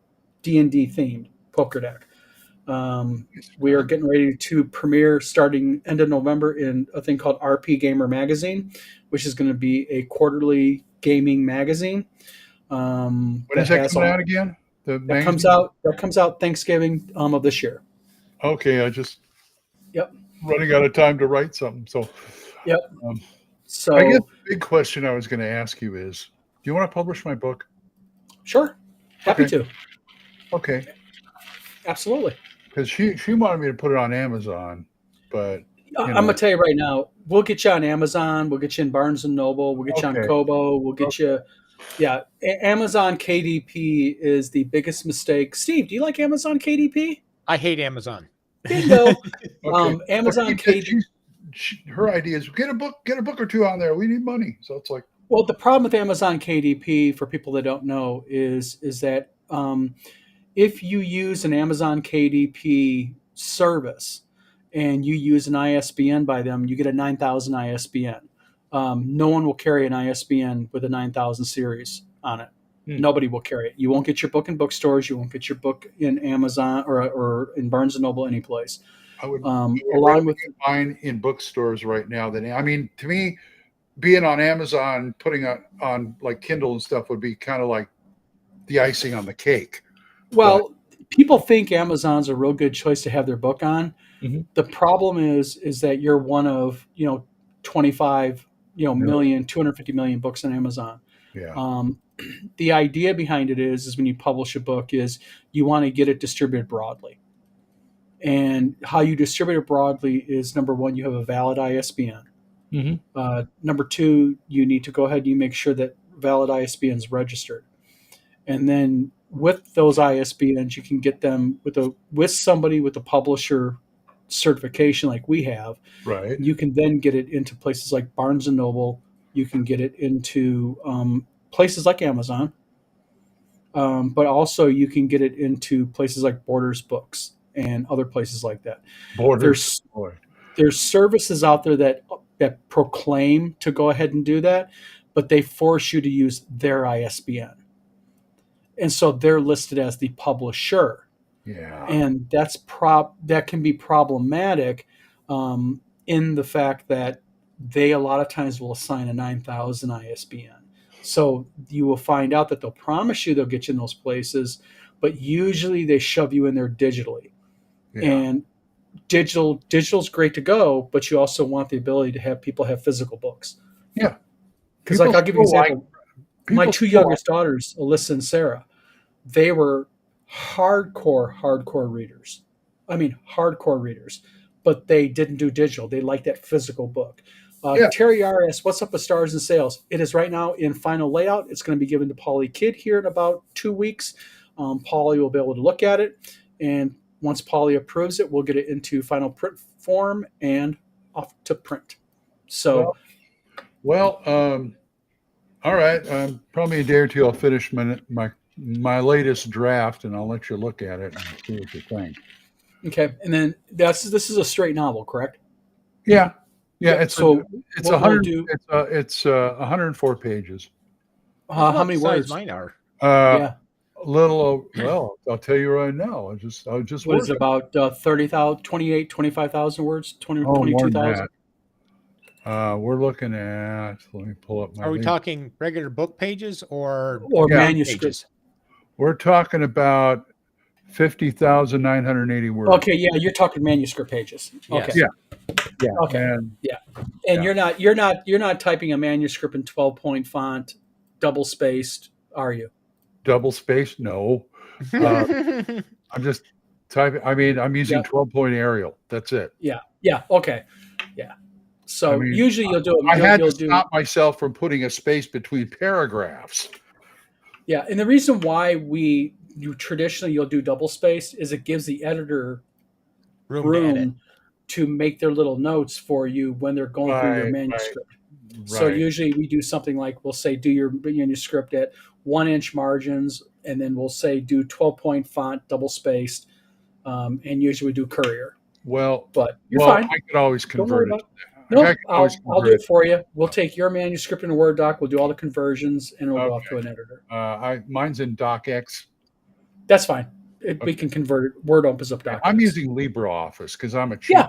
B: D&D themed poker deck. We are getting ready to premiere starting end of November in a thing called RP Gamer Magazine, which is going to be a quarterly gaming magazine.
A: When is that coming out again?
B: That comes out Thanksgiving of this year.
A: Okay, I just running out of time to write something. So
B: so
A: I guess the big question I was going to ask you is, do you want to publish my book?
B: Sure, happy to.
A: Okay,
B: absolutely.
A: Because she wanted me to put it on Amazon, but
B: I'm gonna tell you right now, we'll get you on Amazon, we'll get you in Barnes and Noble, we'll get you on Kobo, we'll get you. Yeah, Amazon KDP is the biggest mistake. Steve, do you like Amazon KDP?
D: I hate Amazon.
B: Bingo. Amazon KDP.
A: Her idea is get a book or two on there. We need money, so it's like.
B: Well, the problem with Amazon KDP, for people that don't know, is that if you use an Amazon KDP service and you use an ISBN by them, you get a 9000 ISBN. No one will carry an ISBN with a 9000 series on it. Nobody will carry it. You won't get your book in bookstores. You won't get your book in Amazon or in Barnes and Noble, any place.
A: I would along with mine in bookstores right now. To me, being on Amazon, putting on like Kindle and stuff would be kind of like the icing on the cake.
B: Well, people think Amazon's a real good choice to have their book on.
A: Mm-hmm.
B: The problem is that you're one of 25 million, 250 million books on Amazon.
A: Yeah.
B: The idea behind it is when you publish a book is you want to get it distributed broadly. And how you distribute it broadly is, number one, you have a valid ISBN.
A: Mm-hmm.
B: Number two, you need to go ahead and you make sure that valid ISBN is registered. And then with those ISBNs, you can get them with somebody with a publisher certification like we have.
A: Right.
B: You can then get it into places like Barnes and Noble. You can get it into places like Amazon. But also you can get it into places like Borders Books and other places like that. There's services out there that proclaim to go ahead and do that, but they force you to use their ISBN. And so they're listed as the publisher.
A: Yeah.
B: And that can be problematic in the fact that they a lot of times will assign a 9000 ISBN. So you will find out that they'll promise you they'll get you in those places, but usually they shove you in there digitally. Yeah. And digital's great to go, but you also want the ability to have people have physical books.
A: Yeah.
B: Because I'll give you an example. My two youngest daughters, Alyssa and Sarah, they were hardcore readers. I mean, hardcore readers, but they didn't do digital. They liked that physical book. Terry R. asks, what's up with Stars and Sales? It is right now in final layout. It's going to be given to Polly Kidd here in about 2 weeks. Polly will be able to look at it. And once Polly approves it, we'll get it into final print form and off to print. So,
A: all right. Probably a day or two, I'll finish my latest draft, and I'll let you look at it and see what you think.
B: Okay, and then this is a straight novel, correct?
A: Yeah. It's
B: 104
A: pages.
B: How many words?
D: Mine are.
A: Little. Well, I'll tell you right now. I'll just.
B: What is it, about 30,000, 28, 25,000 words? 22,000.
A: We're looking at. Let me pull up my.
D: Are we talking regular book pages or
B: manuscripts?
D: Pages?
A: We're talking about 50,980 words.
B: Okay, yeah, you're talking manuscript pages. Okay.
A: Yes.
B: Yeah. Okay. And you're not typing a manuscript in 12-point font, double spaced, are you?
A: Double spaced? No. I'm just typing. I mean, I'm using 12-point Arial. That's it.
B: Yeah. Okay. Yeah. So usually you'll do.
A: I had to stop myself from putting a space between paragraphs.
B: Yeah, and the reason why you'll do double space is it gives the editor room to make their little notes for you when they're going through your manuscript. Right. So usually we do something like, we'll say do your manuscript at 1-inch margins, and then we'll say do 12-point font, double spaced, and usually we do Courier.
A: Well,
B: But you're fine.
A: I could always
B: Don't worry
A: convert it.
B: about it. No,
A: I could always
B: I'll do
A: convert
B: it for you. We'll take your manuscript in a Word doc. We'll do all the conversions, and it'll go off
A: Okay.
B: to an editor.
A: Mine's in DocX.
B: That's fine. We can convert it. Word opens up DocX.
A: I'm using LibreOffice because I'm a cheap.
B: Yeah.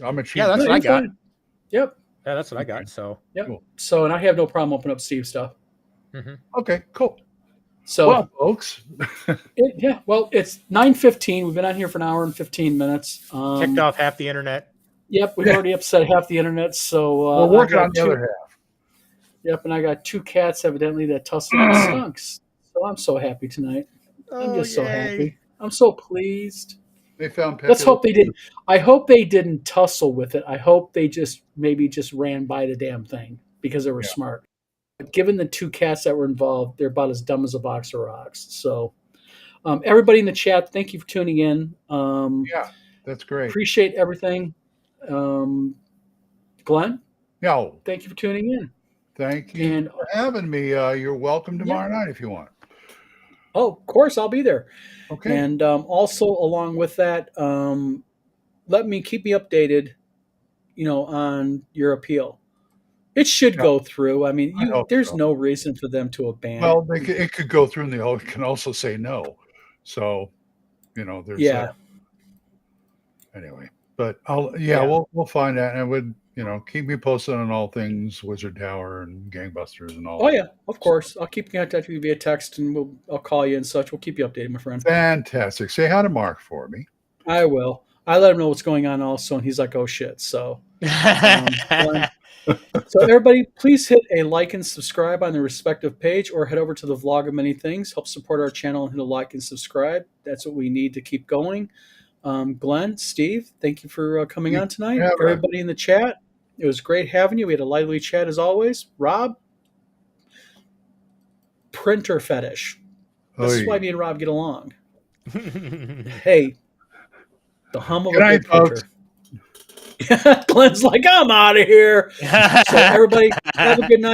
A: I'm a cheap.
D: Yeah, that's what I got.
B: Fine. Yep.
D: Yeah, that's what I got. So,
B: Yep.
A: Cool.
B: So, and I have no problem opening up Steve's stuff.
A: Okay, cool.
B: So,
A: Well, folks,
B: well, it's 9:15. We've been on here for an hour and 15 minutes.
D: ticked off half the internet.
B: Yep, we've already upset half the internet. So
A: we're working on the other half.
B: Yep, and I got 2 cats evidently that tussle and skunks. So I'm so happy tonight. I'm just so happy. I'm so pleased.
A: They found.
B: Let's hope they didn't. I hope they didn't tussle with it. I hope they just ran by the damn thing because they were smart. But given the 2 cats that were involved, they're about as dumb as a box of rocks. So, everybody in the chat, thank you for tuning in.
A: Yeah, that's great.
B: Appreciate everything. Glenn, thank you for tuning in.
A: Thank you for having me. You're welcome tomorrow night if you want.
B: Oh, of course, I'll be there.
A: Okay.
B: And also, along with that, keep me updated, on your appeal. It should go through. I mean, there's no reason for them to abandon.
A: Well, it could go through, and they can also say no. So, there's anyway. But we'll find out, and I would keep me posted on all things Wizard Tower and Gangbusters and all.
B: Oh yeah, of course. I'll keep in contact with you via text, and I'll call you and such. We'll keep you updated, my friend.
A: Fantastic. Say hi to Mark for me.
B: I will. I let him know what's going on also, and he's like, "Oh shit!" So, so everybody, please hit a like and subscribe on the respective page, or head over to the Vlog of Many Things. Help support our channel and hit a like and subscribe. That's what we need to keep going. Glenn, Steve, thank you for coming on tonight. Everybody in the chat, it was great having you. We had a lively chat as always. Rob, printer fetish. This is why me and Rob get along. Hey, the hum of a good printer. Glenn's like, I'm out of here. So everybody, have a good night.